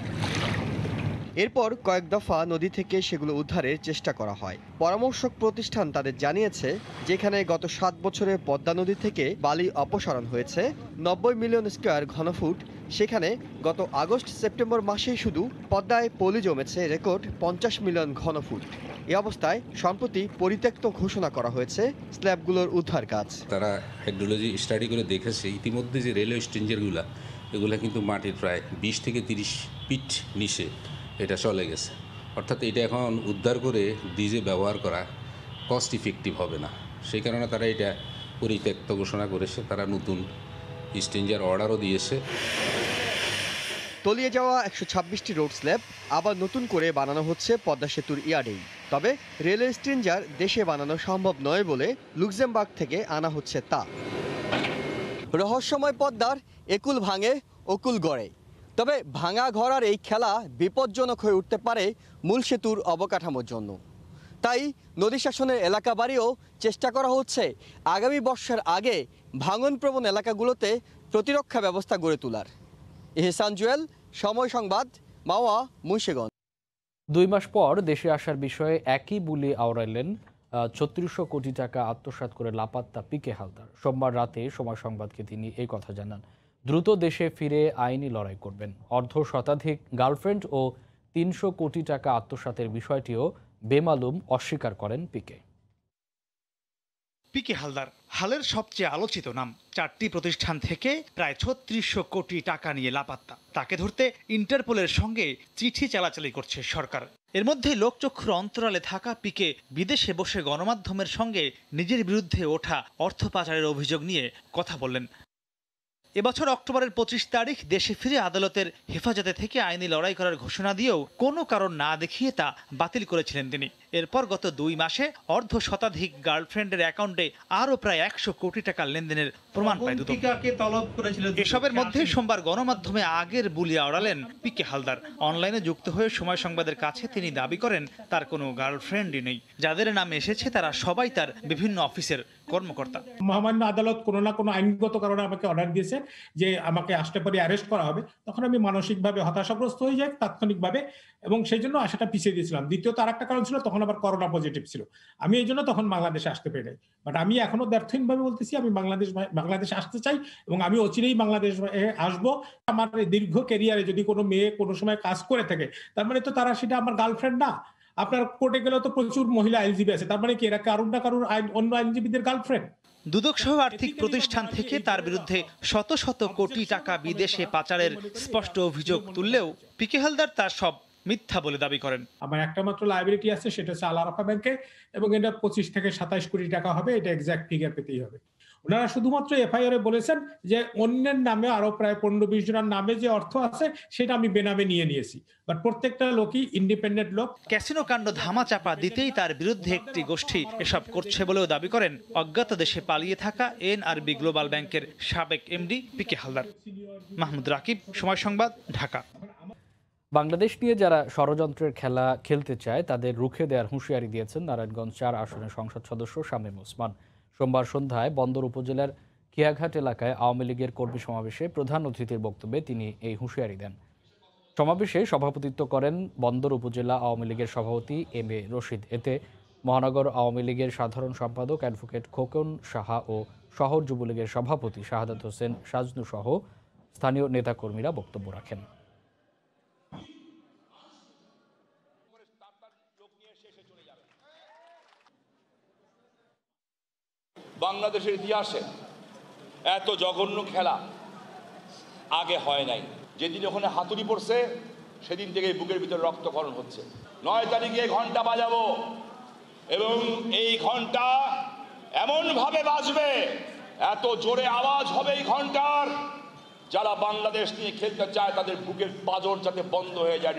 এরপর কয়েক দফা নদী থেকে সেগুলো উদ্ধারের চেষ্টা করা হয়। পরামর্শক প্রতিষ্ঠান তাদের জানিয়েছে, যেখানে গত 7 বছরে পদ্মা নদী থেকে বালি অপসারণ হয়েছে 90 মিলিয়ন স্কয়ার ঘনফুট, সেখানে গত আগস্ট সেপ্টেম্বর মাসেই শুধু পদ্মায় পলি জমেছে রেকর্ড 50 মিলিয়ন ঘনফুট। এই অবস্থায় সম্প্রতি পরিত্যক্ত ঘোষণা করা হয়েছে স্ল্যাবগুলোর উদ্ধার কাজ। তারা হাইড্রোলজি স্টাডি করে দেখেছে ইতিমধ্যে যে রেলওয়ে স্ট্রিঞ্জারগুলো এগুলো কিন্তু মাটির প্রায় 20 থেকে 30 ফিট নিচে এটা চলে গেছে। অর্থাৎ এটা এখন উদ্ধার করে ব্রিজে ব্যবহার করা কস্ট ইফেক্টিভ হবে না। সেই কারণে তারা এটা পরিত্যক্ত ঘোষণা করেছে। তারা নতুন স্ট্রিঞ্জার অর্ডারও দিয়েছে। তলিয়ে যাওয়া 126টি রোড স্ল্যাব আবার নতুন করে বানানো হচ্ছে পদ্মা সেতুর ইয়ার্ডেই। তবে রেলওয়ে স্ট্রিঞ্জার দেশে বানানো সম্ভব নয় বলে লুক্সেমবার্গ থেকে আনা হচ্ছে তা। রহস্যময় পদ্মার একুল ভাঙে অকুল গড়ে। তবে ভাঙা ঘর আর এই খেলা বিপজ্জনক হয়ে উঠতে পারে মূল সেতুর অবকাঠামোর জন্য। তাই নদী শাসনের এলাকা বাড়িয়েও চেষ্টা করা হচ্ছে আগামী বর্ষার আগে ভাঙনপ্রবণ এলাকাগুলোতে প্রতিরক্ষা ব্যবস্থা গড়ে তোলার। এহসান জুয়েল, সময় সংবাদ, মাওয়া, মুন্সিগঞ্জ। 2 মাস পর দেশে আসার বিষয়ে একই বুলি আওড়াইলেন 3600 কোটি টাকা আত্মসাৎ করে লাপাত্তা পিকে হালদার। সোমবার রাতে সময় সংবাদকে তিনি এই কথা জানান। দ্রুত দেশে ফিরে আইনি লড়াই করবেন। অর্ধশতাধিক গার্লফ্রেন্ড ও 300 কোটি টাকা আত্মসাতের বিষয়টিও বেমালুম অস্বীকার করেন পিকে। পিকে হালদার হালের সবচেয়ে আলোচিত নাম। 4টি প্রতিষ্ঠান থেকে প্রায় 3600 কোটি টাকা নিয়ে লাপাত্তা। তাকে ধরতে ইন্টারপোলের সঙ্গে চিঠি চালাচালি করছে সরকার। এর মধ্যে লোকচক্ষুর অন্তরালে থাকা পিকে বিদেশে বসে গণমাধ্যমের সঙ্গে নিজের বিরুদ্ধে ওঠা অর্থ পাচারের অভিযোগ নিয়ে কথা বললেন। এবছর অক্টোবরের 25 তারিখ দেশে ফিরে আদালতের হেফাজতে থেকে আইনি লড়াই করার ঘোষণা দিয়েও কোনো কারণ না দেখিয়ে তা বাতিল করেছিলেন তিনি। এরপর গত 2 মাসে অর্ধশতাধিক গার্লফ্রেন্ডের অ্যাকাউন্টে আরও প্রায় 100 কোটি টাকার লেনদেনের প্রমাণ পায় দুদক। এসবের মধ্যে সোমবার গণমাধ্যমে আগের বুলি আওড়ালেন পিকে হালদার। অনলাইনে যুক্ত হয়ে সময় সংবাদের কাছে তিনি দাবি করেন তার কোনো গার্লফ্রেন্ডই নেই। যাদের নাম এসেছে তারা সবাই তার বিভিন্ন অফিসের কর্মকর্তা। মহামান্য আদালত কোনো না কোনো আইনগত কারণে আমাকে অর্ডার দিয়েছে যে আমাকে আসতে পারি অ্যারেস্ট করা হবে। তখন আমি মানসিকভাবে হতাশাগ্রস্ত হয়ে যাই তাৎক্ষণিকভাবে, এবং সেই জন্য আশাটা পিছিয়ে দিয়েছিলাম। দ্বিতীয়ত আরেকটা কারণ ছিল, তখন আবার করোনা পজিটিভ ছিল। আমি এই জন্য তখন বাংলাদেশে আসতে পেরে নাই। বাট আমি এখনো ব্যর্থহীনভাবে বলতেছি আমি বাংলাদেশে আসতে চাই এবং আমি অচিরেই বাংলাদেশ আসবো। আমার দীর্ঘ ক্যারিয়ারে যদি কোনো মেয়ে কোনো সময় কাজ করে থাকে, তার মানে তো তারা সেটা আমার গার্লফ্রেন্ড না। আপনার কোর্টে গেলেও তো প্রচুর মহিলা আইনজীবী আছে, তার মানে কি এরা কারুর না কারুর অন্য আইনজীবীদের গার্লফ্রেন্ড? দুদক সহ আর্থিক প্রতিষ্ঠান থেকে তার বিরুদ্ধে শত শত কোটি টাকা বিদেশে পাচারের স্পষ্ট অভিযোগ তুললেও পিকে হালদার তার সব মিথ্যা বলে দাবি করেন। আমার একটা মাত্র লায়াবিলিটি আছে, সেটা হচ্ছে আল আরাফা ব্যাংকে, এবং এটা 25 থেকে 27 কোটি টাকা হবে। এটা এক্সাক্ট ফিগার পেতেই হবে। ওনারা শুধুমাত্র এফআইআর বলেছেন যে অন্যের নামে আরো প্রায় 15-20 জনের নামে যে অর্থ আছে সেটা আমি বেনামে নিয়েছি, বাট প্রত্যেকটা লোকই ইন্ডিপেন্ডেন্ট লোক। ক্যাসিনো কাণ্ড ধামাচাপা দিতেই তার বিরুদ্ধে একটি গোষ্ঠী এসব করছে বলেও দাবি করেন অজ্ঞাত দেশে পালিয়ে থাকা এনআরবি গ্লোবাল ব্যাংকের সাবেক এমডি পিকে হালদার। মাহমুদ রাকিব, সময় সংবাদ, ঢাকা। বাংলাদেশ নিয়ে যারা ষড়যন্ত্রের খেলা খেলতে চায় তাদের রুখে দেওয়ার হুঁশিয়ারি দিয়েছেন নারায়ণগঞ্জ 4 আসনের সংসদ সদস্য শামীম ওসমান। সোমবার সন্ধ্যায় বন্দর উপজেলার কিয়াঘাট এলাকায় আওয়ামী লীগের কর্মী সমাবেশে প্রধান অতিথির বক্তব্যে তিনি এই হুঁশিয়ারি দেন। সমাবেশে সভাপতিত্ব করেন বন্দর উপজেলা আওয়ামী লীগের সভাপতি এম এ রশিদ। এতে মহানগর আওয়ামী লীগের সাধারণ সম্পাদক অ্যাডভোকেট খোকন সাহা ও শহর যুবলীগের সভাপতি শাহাদাত হোসেন সাজনু সহ স্থানীয় নেতাকর্মীরা বক্তব্য রাখেন। বাংলাদেশের ইতিহাসে এত জঘন্য খেলা আগে হয় নাই। যেদিন ওখানে হাতুড়ি পড়ছে সেদিন থেকে বুকের ভিতরে রক্তক্ষরণ হচ্ছে। 9 তারিখে ঘন্টা বাজাবো এবং এই ঘন্টা এমনভাবে বাজবে, এত জোরে আওয়াজ হবে এই ঘন্টার, যারা বাংলাদেশ নিয়ে খেলতে চায় তাদের বুকের পাঁজর যাতে বন্ধ হয়ে যায়।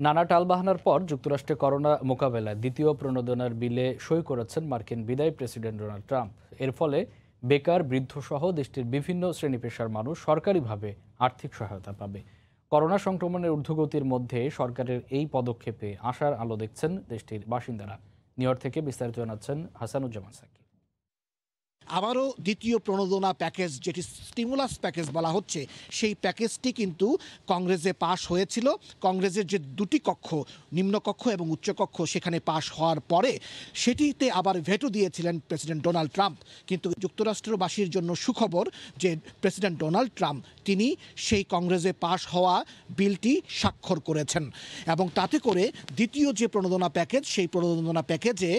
নানা টালবাহানার পর যুক্তরাষ্ট্রে করোনা মোকাবেলায় দ্বিতীয় প্রণোদনার বিলে সই করেছেন মার্কিন বিদায়ী প্রেসিডেন্ট ডোনাল্ড ট্রাম্প। এর ফলে বেকার, বৃদ্ধসহ দেশটির বিভিন্ন শ্রেণী পেশার মানুষ সরকারিভাবে আর্থিক সহায়তা পাবে। করোনা সংক্রমণের ঊর্ধ্বগতির মধ্যে সরকারের এই পদক্ষেপে আশার আলো দেখছেন দেশটির বাসিন্দারা। নিউ ইয়র্ক থেকে বিস্তারিত জানাচ্ছেন হাসানুজ্জামান সাকি। আবারও দ্বিতীয় প্রণোদনা প্যাকেজ, যেটি স্টিমুলাস প্যাকেজ বলা হচ্ছে, সেই প্যাকেজটি কিন্তু কংগ্রেসে পাশ হয়েছিল। কংগ্রেসের যে দুটি কক্ষ, নিম্নকক্ষ এবং উচ্চকক্ষ, সেখানে পাশ হওয়ার পরে সেটিতে আবার ভেটো দিয়েছিলেন প্রেসিডেন্ট ডোনাল্ড ট্রাম্প। কিন্তু যুক্তরাষ্ট্রবাসীর জন্য সুখবর যে প্রেসিডেন্ট ডোনাল্ড ট্রাম্প তিনি সেই কংগ্রেসে পাশ হওয়া বিলটি স্বাক্ষর করেছেন এবং তাতে করে দ্বিতীয় যে প্রণোদনা প্যাকেজ, সেই প্রণোদনা প্যাকেজে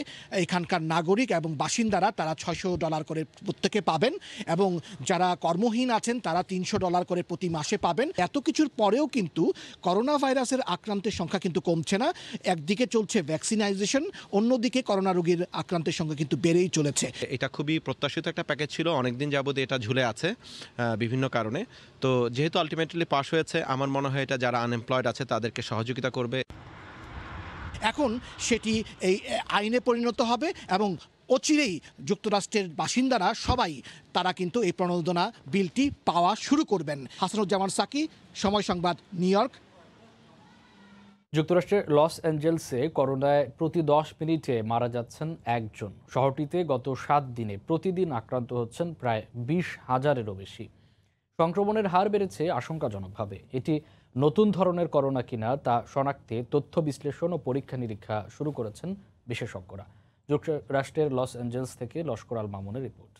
এখানকার নাগরিক এবং বাসিন্দারা তারা $600 করে প্রত্যেকে পাবেন এবং যারা কর্মহীন আছেন তারা $300 করে প্রতি মাসে পাবেন। এত কিছুর পরেও কিন্তু করোনা ভাইরাসের আক্রান্তের সংখ্যা কিন্তু কমছে না। একদিকে চলছে ভ্যাকসিনাইজেশন, অন্যদিকে করোনা রোগীর আক্রান্তের সংখ্যা কিন্তু বেড়েই চলেছে। এটা খুবই প্রত্যাশিত একটা প্যাকেজ ছিল, অনেকদিন যাবত এটা ঝুলে আছে বিভিন্ন কারণে। তো যেহেতু আলটিমেটলি পাস হয়েছে, আমার মনে হয় এটা যারা আনএমপ্লয়েড আছে তাদেরকে সহযোগিতা করবে। এখন সেটি এই আইনে পরিণত হবে এবং অচিরেই যুক্তরাষ্ট্রের বাসিন্দারা সবাই তারা কিন্তু এই প্রণোদনা বিলটি পাওয়া শুরু করবেন। হাসানুজ্জামান সাকি, সময় সংবাদ, নিউ ইয়র্ক। যুক্তরাষ্ট্রের লস অ্যাঞ্জেলসে করোনায় প্রতি 10 মিনিটে মারা যাচ্ছেন একজন। শহরটিতে গত 7 দিনে প্রতিদিন আক্রান্ত হচ্ছেন প্রায় 20,000-এরও বেশি। সংক্রমণের হার বেড়েছে আশঙ্কাজনকভাবে। এটি নতুন ধরনের করোনা কিনা তা শনাক্তে তথ্য বিশ্লেষণ ও পরীক্ষা নিরীক্ষা শুরু করেছেন বিশেষজ্ঞরা। যুক্তরাষ্ট্রের লস অ্যাঞ্জেলস থেকে লস্কর আল মামুনের রিপোর্ট।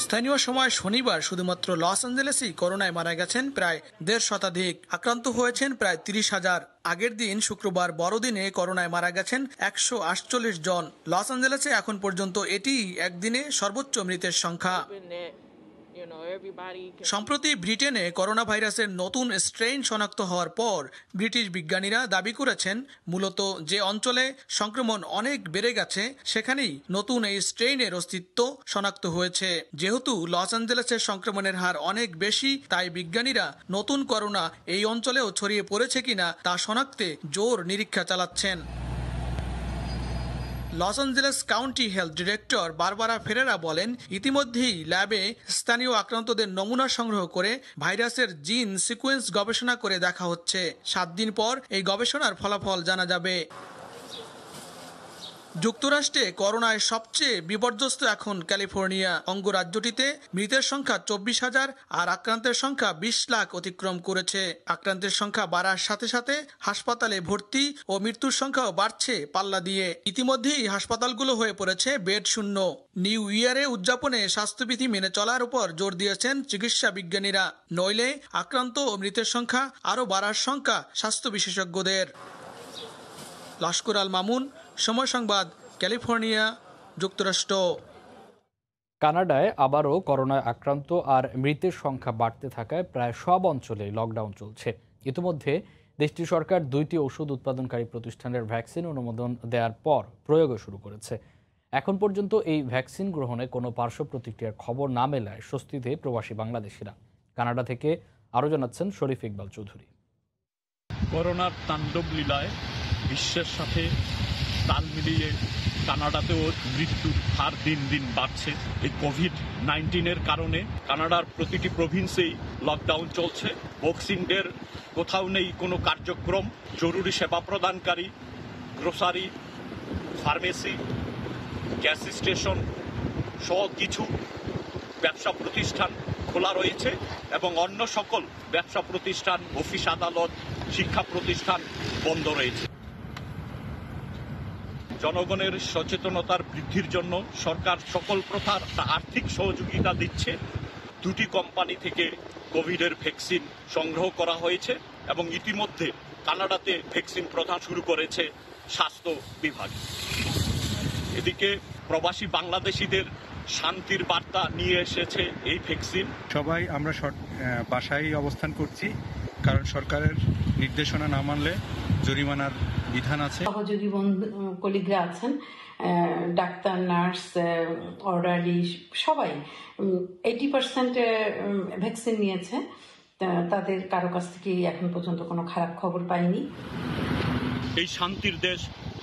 স্থানীয় সময় শনিবার শুধুমাত্র লস অ্যাঞ্জেলেসেই করোনায় মারা গেছেন প্রায় 1.5 শতাধিক, আক্রান্ত হয়েছেন প্রায় 30,000। আগের দিন শুক্রবার বড়দিনে করোনায় মারা গেছেন 148 জন। লস অ্যাঞ্জেলেসে এখন পর্যন্ত এটি একদিনে সর্বোচ্চ মৃতের সংখ্যা। সম্প্রতি ব্রিটেনে করোনা ভাইরাসের নতুন স্ট্রেইন শনাক্ত হওয়ার পর ব্রিটিশ বিজ্ঞানীরা দাবি করেছেন মূলত যে অঞ্চলে সংক্রমণ অনেক বেড়ে গেছে সেখানেই নতুন এই স্ট্রেইনের অস্তিত্ব শনাক্ত হয়েছে। যেহেতু লস অ্যাঞ্জেলেসের সংক্রমণের হার অনেক বেশি, তাই বিজ্ঞানীরা নতুন করোনা এই অঞ্চলেও ছড়িয়ে পড়েছে কিনা তা শনাক্তে জোর নিরীক্ষা চালাচ্ছেন। Los Angeles county health director Barbara ফেরেরা বলেন, ইতিমধ্যেই ল্যাবে স্থানীয় আক্রান্তদের নমুনা সংগ্রহ করে ভাইরাসের জিন সিকোয়েন্স গবেষণা করে দেখা হচ্ছে। 7 দিন পর এই গবেষণার ফলাফল জানা যাবে। যুক্তরাষ্ট্রে করোনায় সবচেয়ে বিপর্যস্ত এখন ক্যালিফোর্নিয়া। অঙ্গরাজ্যটিতে মৃতের সংখ্যা 24,000 আর আক্রান্তের সংখ্যা 20 লাখ অতিক্রম করেছে। আক্রান্তের সংখ্যা বাড়ার সাথে সাথে হাসপাতালে ভর্তি ও মৃত্যুর সংখ্যাও বাড়ছে পাল্লা দিয়ে। ইতিমধ্যেই হাসপাতালগুলো হয়ে পড়েছে বেড শূন্য। নিউ ইয়ারে উদযাপনে স্বাস্থ্যবিধি মেনে চলার উপর জোর দিয়েছেন চিকিৎসা বিজ্ঞানীরা, নইলে আক্রান্ত ও মৃতের সংখ্যা আরও বাড়ার সংখ্যা স্বাস্থ্য বিশেষজ্ঞদের। লস্কর আল মামুন, সময় সংবাদ, ক্যালিফোর্নিয়া, যুক্তরাষ্ট্র। কানাডায় আবারও করোনায় আক্রান্ত আর মৃতের সংখ্যা বাড়তে থাকায় প্রায় সব অঞ্চলে লকডাউন চলছে। ইতিমধ্যে দেশটির সরকার 2টি ওষুধ উৎপাদনকারী প্রতিষ্ঠানের ভ্যাকসিন অনুমোদন দেওয়ার পর প্রয়োগও শুরু করেছে। এখন পর্যন্ত এই ভ্যাকসিন গ্রহণে কোনো পার্শ্ব প্রতিক্রিয়ার খবর না মেলায় স্বস্তিতে প্রবাসী বাংলাদেশিরা। কানাডা থেকে আরও জানাচ্ছেন শরীফ ইকবাল চৌধুরী। করোনার তাণ্ডব লীলায় বিশ্বের সাথে তাল মিলিয়ে কানাডাতেও মৃত্যুর হার দিন দিন বাড়ছে। এই কোভিড-19-এর কারণে কানাডার প্রতিটি প্রভিন্সেই লকডাউন চলছে। বক্সিং ডের কোথাও নেই কোনো কার্যক্রম। জরুরি সেবা প্রদানকারী, গ্রোসারি, ফার্মেসি, গ্যাস স্টেশন সহ কিছু ব্যবসা প্রতিষ্ঠান খোলা রয়েছে এবং অন্য সকল ব্যবসা প্রতিষ্ঠান, অফিস আদালত, শিক্ষা প্রতিষ্ঠান বন্ধ রয়েছে। জনগণের সচেতনতার বৃদ্ধির জন্য সরকার সকল প্রকার আর্থিক সহযোগিতা দিচ্ছে। 2টি কোম্পানি থেকে কোভিডের ভ্যাকসিন সংগ্রহ করা হয়েছে এবং ইতিমধ্যে কানাডাতে ভ্যাকসিন প্রদান শুরু করেছে স্বাস্থ্য বিভাগ। এদিকে প্রবাসী বাংলাদেশিদের শান্তির বার্তা নিয়ে এসেছে এই ভ্যাকসিন। সবাই আমরা বাসায় অবস্থান করছি, কারণ সরকারের নির্দেশনা না মানলে জরিমানার বিধান আছে। সহযোগী কলিগরা আছেন, ডাক্তার, নার্স, অর্ডারলি সবাই 80% ভ্যাকসিন নিয়েছে। তাদের কারো কাছ থেকে এখন পর্যন্ত কোনো খারাপ খবর পাইনি। এই শান্তির দেশ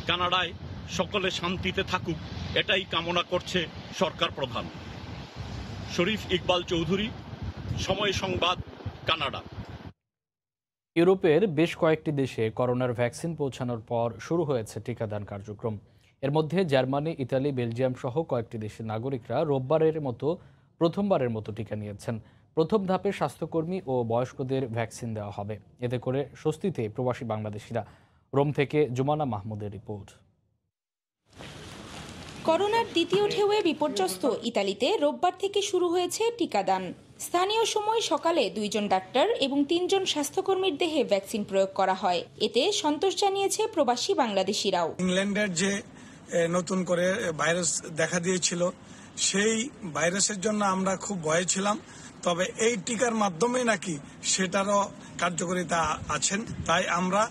কানাডায় সকলে শান্তিতে থাকুক, এটাই কামনা করছে সরকার প্রধান। শরীফ ইকবাল চৌধুরী, সময় সংবাদ, কানাডা। ইউরোপের বেশ কয়েকটি দেশে করোনার ভ্যাকসিন পৌঁছানোর পর শুরু হয়েছে টিকাদান কার্যক্রম। এর মধ্যে জার্মানি, ইতালি, বেলজিয়াম সহ কয়েকটি দেশের নাগরিকরা প্রথমবারের মতো টিকা নিয়েছেন। প্রথম ধাপে স্বাস্থ্যকর্মী ও বয়স্কদের ভ্যাকসিন দেওয়া হবে। এতে করে স্বস্তিতে প্রবাসী বাংলাদেশিরা। রোম থেকে জুমানা মাহমুদের রিপোর্ট। করোনার দ্বিতীয় ঢেউয়ে বিপর্যস্ত ইতালিতে রোববার থেকে শুরু হয়েছে টিকাদান। স্থানীয় সময় সকালে 2 জন ডাক্তার এবং 3 জন স্বাস্থ্যকর্মীর দেহে ভ্যাকসিন প্রয়োগ করা হয়। এতে সন্তোষ জানিয়েছে প্রবাসী বাংলাদেশিরাও। ইংল্যান্ডের যে নতুন করে ভাইরাস দেখা দিয়েছিল, সেই ভাইরাসের জন্য আমরা খুব ভয়ে ছিলাম, তবে এই টিকার মাধ্যমে নাকি সেটারও কার্যকারিতা আছেন, তাই আমরা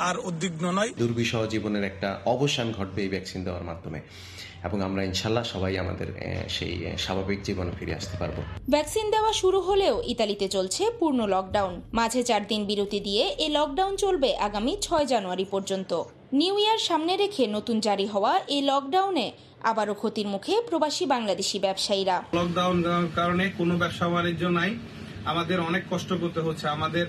আর উদ্বিগ্ন নই। দুর্বিষহ জীবনের একটা অবসান ঘটবে এই ভ্যাকসিন দেওয়ার মাধ্যমে এবং আমরা ইনশাল্লাহ সবাই আমাদের সেই স্বাভাবিক জীবনে ফিরে আসতে পারবো। ভ্যাকসিন দেওয়া শুরু হলেও ইতালিতে চলছে পূর্ণ লকডাউন। মাঝে 4 দিন বিরতি দিয়ে এই লকডাউন চলবে আগামী 6 জানুয়ারি পর্যন্ত। নিউ ইয়ার সামনে রেখে নতুন জারি হওয়া এই লকডাউনে আবারও ক্ষতির মুখে প্রবাসী বাংলাদেশি ব্যবসায়ীরা। লকডাউন দেওয়ার কারণে কোনো ব্যবসা বাণিজ্য নাই, আমাদের অনেক কষ্ট করতে হচ্ছে। আমাদের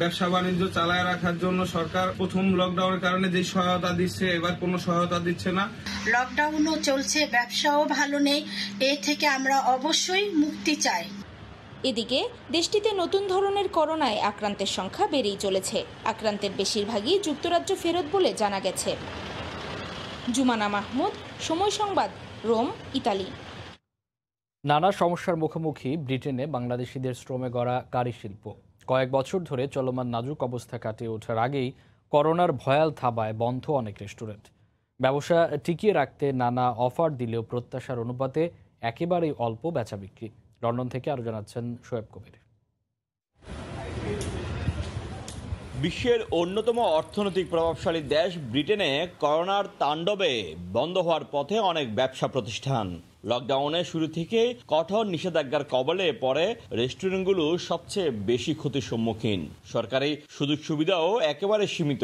ব্যবসা বাণিজ্য চালায় রাখার জন্য সরকার প্রথম লকডাউনের কারণে যে সহায়তা দিচ্ছে, এবার কোনো সহায়তা দিচ্ছে না। লকডাউনও চলছে, ব্যবসাও ভালো নেই, এ থেকে আমরা অবশ্যই মুক্তি চাই। এদিকে দেশটিতে নতুন ধরনের করোনায় আক্রান্তের সংখ্যা বেড়েই চলেছে। আক্রান্তের বেশিরভাগই যুক্তরাজ্য ফেরত বলে জানা গেছে। জুমানা মাহমুদ, সময় সংবাদ, রোম, ইতালি। নানা সমস্যার মুখোমুখি ব্রিটেনে বাংলাদেশিদের শ্রমে গড়া কারি শিল্প। কয়েক বছর ধরে চলমান নাজুক অবস্থা কাটিয়ে ওঠার আগেই করোনার ভয়াল থাবায় বন্ধ অনেক রেস্টুরেন্ট। ব্যবসা টিকিয়ে রাখতে নানা অফার দিলেও প্রত্যাশার অনুপাতে একেবারেই অল্প বেচা বিক্রি। লন্ডন থেকে আরও জানাচ্ছেন শোয়েব কবির। বিশ্বের অন্যতম অর্থনৈতিক প্রভাবশালী দেশ ব্রিটেনে করোনার তাণ্ডবে বন্ধ হওয়ার পথে অনেক ব্যবসা প্রতিষ্ঠান। লকডাউনের শুরু থেকে কঠোর নিষেধাজ্ঞার কবলে পড়ে রেস্টুরেন্টগুলো সবচেয়ে বেশি ক্ষতির সম্মুখীন। সরকারি সুযোগ সুবিধাও একেবারে সীমিত।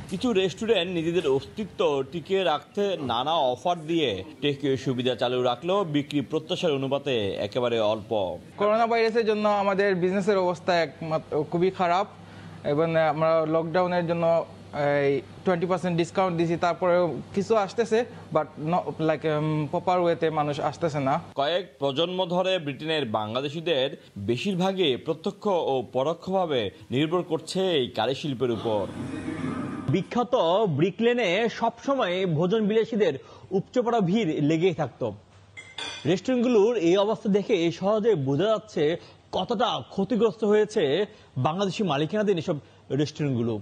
কিছু রেস্টুরেন্ট নিজেদের অস্তিত্ব টিকিয়ে রাখতে নানা অফার দিয়ে টেকঅ্যাওয়ে সুবিধা চালু রাখলেও বিক্রি প্রত্যাশার অনুপাতে একেবারে অল্প। করোনা ভাইরাসের জন্য আমাদের বিজনেসের অবস্থা খুবই খারাপ এবং আমরা লকডাউনের জন্য 20% ডিসকাউন্ট দিয়েছি, তারপরেও কিছু আসতেছে, বাট লাইক প্রপার ওয়েতে মানুষ আসতেছে না। কয়েক প্রজন্ম ধরে ব্রিটেনের বাংলাদেশিদের বেশিরভাগই প্রত্যক্ষ ও পরোক্ষভাবে নির্ভর করছে এই কারি শিল্পের উপর। বিখ্যাত ব্রিক লেনে সবসময় ভোজন বিলাসীদের উপচে পড়া ভিড় লেগেই থাকতো। রেস্টুরেন্টগুলোর এই অবস্থা দেখে সহজে বোঝা যাচ্ছে কতটা ক্ষতিগ্রস্ত হয়েছে বাংলাদেশি মালিকানাধীন এসব রেস্টুরেন্টগুলো,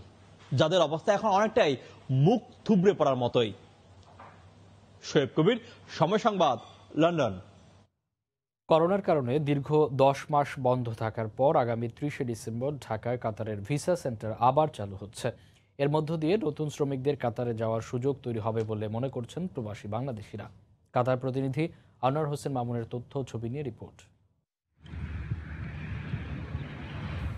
যাদের অবস্থা এখন অনেকটাই মুখ থুবড়ে পড়ার মতোই। শোয়েব কবির, সময় সংবাদ, লন্ডন। করোনার কারণে দীর্ঘ 10 মাস বন্ধ থাকার পর আগামী 30শে ডিসেম্বর ঢাকায় কাতারের ভিসা সেন্টার আবার চালু হচ্ছে। এর মধ্য দিয়ে নতুন শ্রমিকদের কাতারে যাওয়ার সুযোগ তৈরি হবে বলে মনে করছেন প্রবাসী বাংলাদেশিরা। কাতার প্রতিনিধি আনোয়ার হোসেন মামুনের তথ্য ছবি নিয়ে রিপোর্ট।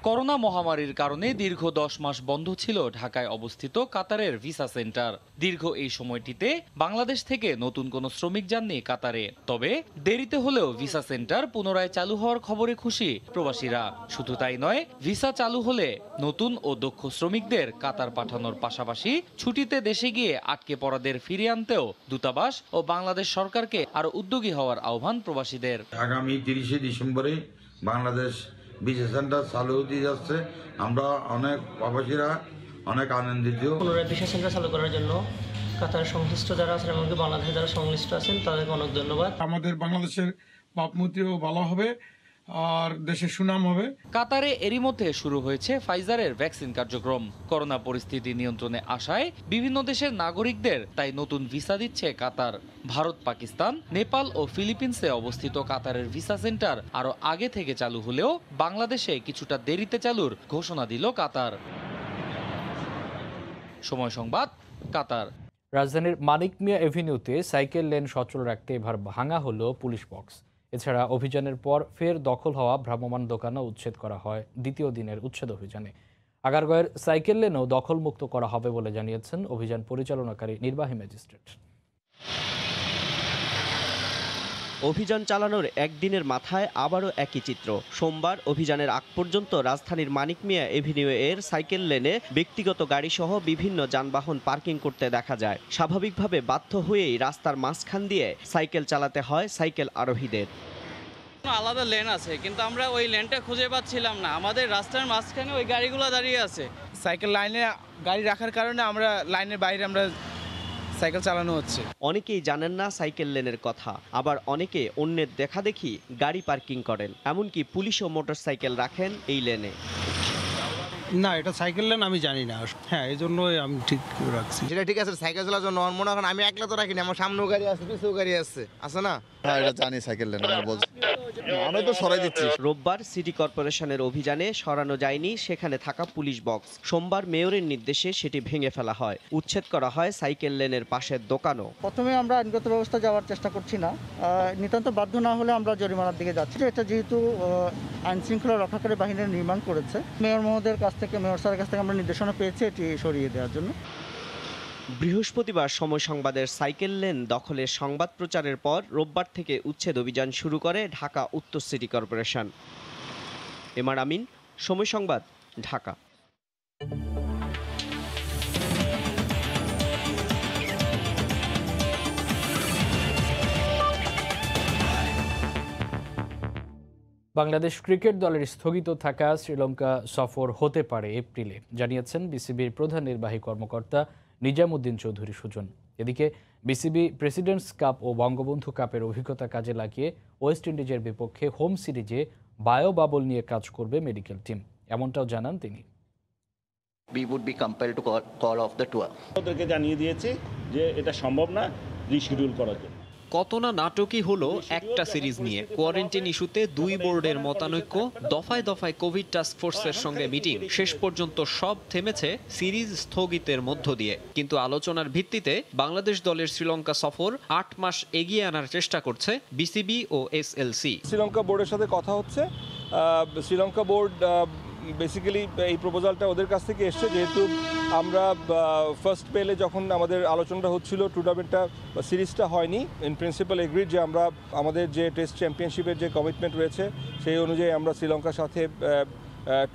করোনা মহামারীর কারণে দীর্ঘ 10 মাস বন্ধ ছিল ঢাকায় অবস্থিত কাতারের ভিসা সেন্টার। দীর্ঘ এই সময়টিতে বাংলাদেশ থেকে নতুন কোনো শ্রমিক যাননি কাতারে। তবে দেরিতে হলেও ভিসা সেন্টার পুনরায় চালু হওয়ার খবরে খুশি প্রবাসীরা। শুধু তাই নয়, ভিসা চালু হলে নতুন ও দক্ষ শ্রমিকদের কাতার পাঠানোর পাশাপাশি ছুটিতে দেশে গিয়ে আটকে পড়াদের ফিরিয়ে আনতেও দূতাবাস ও বাংলাদেশ সরকারকে আরো উদ্যোগী হওয়ার আহ্বান প্রবাসীদের। আগামী 30শে ডিসেম্বরে বাংলাদেশ ভিসা সেন্টার চালু হতে যাচ্ছে। আমরা অনেক প্রবাসীরা অনেক আনন্দিত। পুনরায় ভিসা সেন্টার চালু করার জন্য কাতার সংশ্লিষ্ট যারা আছেন এবং বাংলাদেশে যারা সংশ্লিষ্ট আছেন তাদেরকে অনেক ধন্যবাদ। আমাদের বাংলাদেশের ভাবমূর্তিও ভালো হবে আর দেশের সুনাম হবে। কাতারে এরই মধ্যে শুরু হয়েছে ফাইজারের ভ্যাকসিন কার্যক্রম। করোনা পরিস্থিতি নিয়ন্ত্রণে আসায় বিভিন্ন দেশের নাগরিকদের তাই নতুন ভিসা দিচ্ছে কাতার। ভারত, পাকিস্তান, নেপাল ও ফিলিপিন্সে অবস্থিত কাতারের ভিসা সেন্টার আরো আগে থেকে চালু হলেও বাংলাদেশে কিছুটা দেরিতে চালুর ঘোষণা দিল কাতার। সময় সংবাদ, কাতার। রাজধানীর মানিক মিয়া এভিনিউতে সাইকেল লেন সচল রাখতে এবার ভাঙা হলো পুলিশ বক্স। এছাড়া অভিযানের পর ফের দখল হওয়া ভ্রাম্যমাণ দোকানও উচ্ছেদ করা হয় দ্বিতীয় দিনের উচ্ছেদ অভিযানে। আগারগাঁওয়ের সাইকেল লেনও দখলমুক্ত করা হবে বলে জানিয়েছেন অভিযান পরিচালনাকারী নির্বাহী ম্যাজিস্ট্রেট। অভিযান চালানোর একদিনের মাথায় আবারও একই চিত্র। সোমবার অভিযানের আগ পর্যন্ত রাজধানীর মানিক মিয়া এভিনিউ এর সাইকেল লেনে ব্যক্তিগত গাড়িসহ বিভিন্ন যানবাহন পার্কিং করতে দেখা যায়। স্বাভাবিকভাবে বাধ্য হয়েই রাস্তার মাঝখান দিয়ে সাইকেল চালাতে হয় সাইকেল আরোহীদের। আলাদা লেন আছে, কিন্তু আমরা ওই লেনটা খুঁজে পাচ্ছিলাম না। আমাদের রাস্তার মাঝখানে ওই গাড়িগুলো দাঁড়িয়ে আছে। সাইকেল লাইনে গাড়ি রাখার কারণে আমরা লাইনের বাইরে আমরা সাইকেল চালানো হচ্ছে। অনেকেই জানেন না সাইকেল লেনের কথা, আবার অনেকে অন্যের দেখা দেখি গাড়ি পার্কিং করেন। এমনকি পুলিশ ও মোটরসাইকেল রাখেন এই লেনে। না, এটা সাইকেল লেন আমি জানি না। হ্যাঁ, এই জন্যই আমি ঠিক রাখছি। সেটা ঠিক আছে, সাইকেল চালার জন্য মনে হয় আমি একলা তো রাখিনি, আমার সামনেও গাড়ি আছে, পিছেও গাড়ি আছে না? হ্যাঁ, এটা জানি সাইকেল লেন, আমি বলছি আমি তো সরাই দিচ্ছি। রোববার সিটি কর্পোরেশনের অভিযানে সরানো যায়নি সেখানে থাকা পুলিশ বক্স। সোমবার মেয়রের নির্দেশে সেটি ভেঙে ফেলা হয়। উচ্ছেদ করা হয় সাইকেল লেনের পাশের দোকানও। প্রথমে আমরা আইনগত ব্যবস্থা যাওয়ার চেষ্টা করছি না, নিতান্ত বাধ্য না হলে আমরা জরিমানার দিকে যাচ্ছি। এটা যেহেতু আইন শৃঙ্খলা রক্ষাকারী বাহিনীর নির্মাণ করেছে, মেয়র মহোদয়ের কাছ থেকে, মেয়র স্যারের কাছ থেকে আমরা নির্দেশনা পেয়েছি এটি সরিয়ে দেওয়ার জন্য। বৃহস্পতিবার সময় সংবাদের সাইকেল লেন দখলের সংবাদ প্রচারের পর রোববার থেকে উচ্ছেদ অভিযান শুরু করে ঢাকা উত্তর সিটি কর্পোরেশন। এমআর আমিন, সময় সংবাদ, ঢাকা। বাংলাদেশ ক্রিকেট দলের স্থগিত থাকা শ্রীলঙ্কা সফর হতে পারে এপ্রিলে, জানিয়েছেন বিসিবির প্রধান নির্বাহী কর্মকর্তা নিজামুদ্দিন চৌধুরী সুজন। এদিকে বিসিবি প্রেসিডেন্টস কাপ ও বঙ্গবন্ধু কাপের অভিজ্ঞতা কাজে লাগিয়ে ওয়েস্ট ইন্ডিজের বিপক্ষে হোম সিরিজে বায়ো বাবল নিয়ে কাজ করবে মেডিকেল টিম, এমনটাও জানান তিনি। We would be compelled to call off the tour. ওদেরকে জানিয়ে দিয়েছি যে এটা সম্ভব না রিশিডিউল করার জন্য। কত না নাটকই হলো একটা সিরিজ নিয়ে। কোয়ারেন্টাইন ইস্যুতে দুই বোর্ডের মতানৈক্য, দফায় দফায় কোভিড টাস্ক ফোর্সের সঙ্গে মিটিং, শেষ পর্যন্ত সব থেমেছে সিরিজ স্থগিতের মধ্য দিয়ে। কিন্তু আলোচনার ভিত্তিতে বাংলাদেশ দলের শ্রীলঙ্কা সফর 8 মাস এগিয়ে আনার চেষ্টা করছে বিসিবি ও এসএলসি। শ্রীলঙ্কা বোর্ডের সাথে কথা হচ্ছে। শ্রীলঙ্কা বোর্ড বেসিক্যালি এই প্রপোজালটা ওদের কাছ থেকে এসছে, যেহেতু আমরা ফার্স্ট পেলে যখন আমাদের আলোচনাটা হচ্ছিল টুর্নামেন্টটা সিরিজটা হয়নি, ইন প্রিন্সিপাল এগ্রিড যে আমরা আমাদের যে টেস্ট চ্যাম্পিয়নশিপের যে কমিটমেন্ট রয়েছে সেই অনুযায়ী আমরা শ্রীলঙ্কার সাথে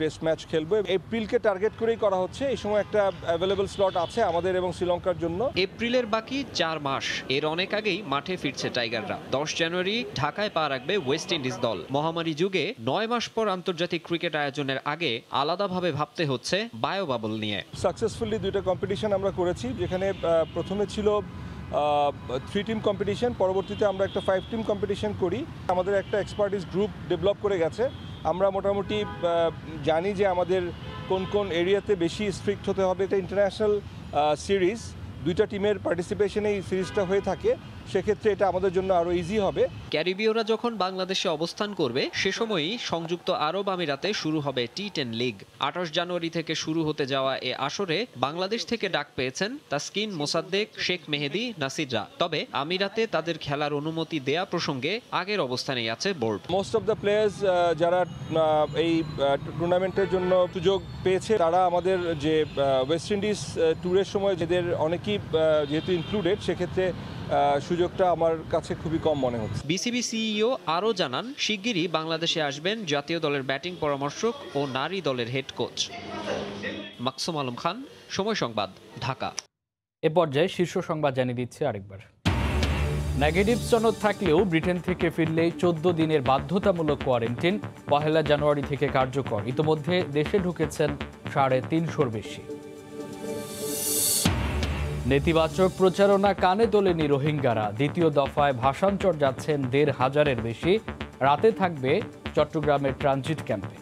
টেস্ট ম্যাচ খেলবো। এপ্রিলকে টার্গেট করেই করা হচ্ছে। এই সময় একটা অ্যাভেলেবল স্লট আছে আমাদের এবং শ্রীলঙ্কার জন্য। এপ্রিলের বাকি 4 মাস, এর অনেক আগেই মাঠে ফিরছে টাইগাররা। 10 জানুয়ারি ঢাকায় পা রাখবে ওয়েস্ট ইন্ডিজ দল। মহামারী যুগে 9 মাস পর আন্তর্জাতিক ক্রিকেট আয়োজনের আগে আলাদাভাবে ভাবতে হচ্ছে বায়ো বাবল নিয়ে। সাকসেসফুলি 2টা কম্পিটিশন আমরা করেছি, যেখানে প্রথমে ছিল 3 টিম কম্পিটিশন, পরবর্তীতে আমরা একটা 5 টিম কম্পিটিশন করি। আমাদের একটা এক্সপার্টিস গ্রুপ ডেভেলপ করে গেছে। আমরা মোটামুটি জানি যে আমাদের কোন কোন এরিয়াতে বেশি স্ট্রিক্ট হতে হবে। এটা ইন্টারন্যাশনাল সিরিজ, 2টা টিমের পার্টিসিপেশনে এই সিরিজটা হয়ে থাকে। সেক্ষেত্রে এটা আমাদের জন্য আরও ইজি হবে। ক্যারিবীয়রা যখন বাংলাদেশে অবস্থান করবে সে সময়ই সংযুক্ত আরব আমিরাতে শুরু হবে টি10 লিগ। 28 জানুয়ারি থেকে শুরু হতে যাওয়া এ আসরে বাংলাদেশ থেকে ডাক পেয়েছেন তাসকিন, মোসাদ্দেক, শেখ মেহেদী, নাসিররা। তবে আমিরাতে তাদের খেলার অনুমতি দেয়া প্রসঙ্গে আগের অবস্থানেই আছে board. Most of the players যারা এই টুর্নামেন্টের জন্য সুযোগ পেয়েছে তারা আমাদের যে ওয়েস্ট ইন্ডিজ ট্যুরের সময় যাদের অনেকেই যেহেতু ইনক্লুডেড, সেক্ষেত্রে সুযোগটা আমার কাছে খুবই কম মনে হচ্ছে। বিসিবি সিইও আরও জানান, শিগগিরই বাংলাদেশে আসবেন জাতীয় দলের ব্যাটিং পরামর্শক ও নারী দলের হেড কোচ। মাকসুম আলম খান, সময় সংবাদ, ঢাকা। এ পর্যায়ে শীর্ষ সংবাদ জানিয়ে দিচ্ছে আরেকবার। নেগেটিভ সনদ থাকলেও ব্রিটেন থেকে ফিরলেই 14 দিনের বাধ্যতামূলক কোয়ারেন্টিন 1 জানুয়ারি থেকে কার্যকর। ইতোমধ্যে দেশে ঢুকেছেন 350-র বেশি। নেতিবাচক প্রচারণা কানে তোলেনি রোহিঙ্গারা। দ্বিতীয় দফায় ভাষান্তর যাচ্ছেন 1,500-এর বেশি। রাতে থাকবে চট্টগ্রামের ট্রানজিট ক্যাম্পে।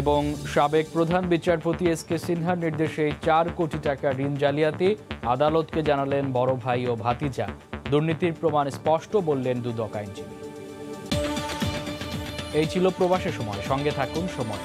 এবং সাবেক প্রধান বিচারপতি এস.কে. সিনহার নির্দেশে 4 কোটি টাকা ঋণ জালিয়াতি। আদালতকে জানালেন বড় ভাই ও ভাতিজা। দুর্নীতির প্রমাণ স্পষ্ট বললেন দুদক আইনজীবী। এই ছিল প্রবাসের সময়। সঙ্গে থাকুন সময়।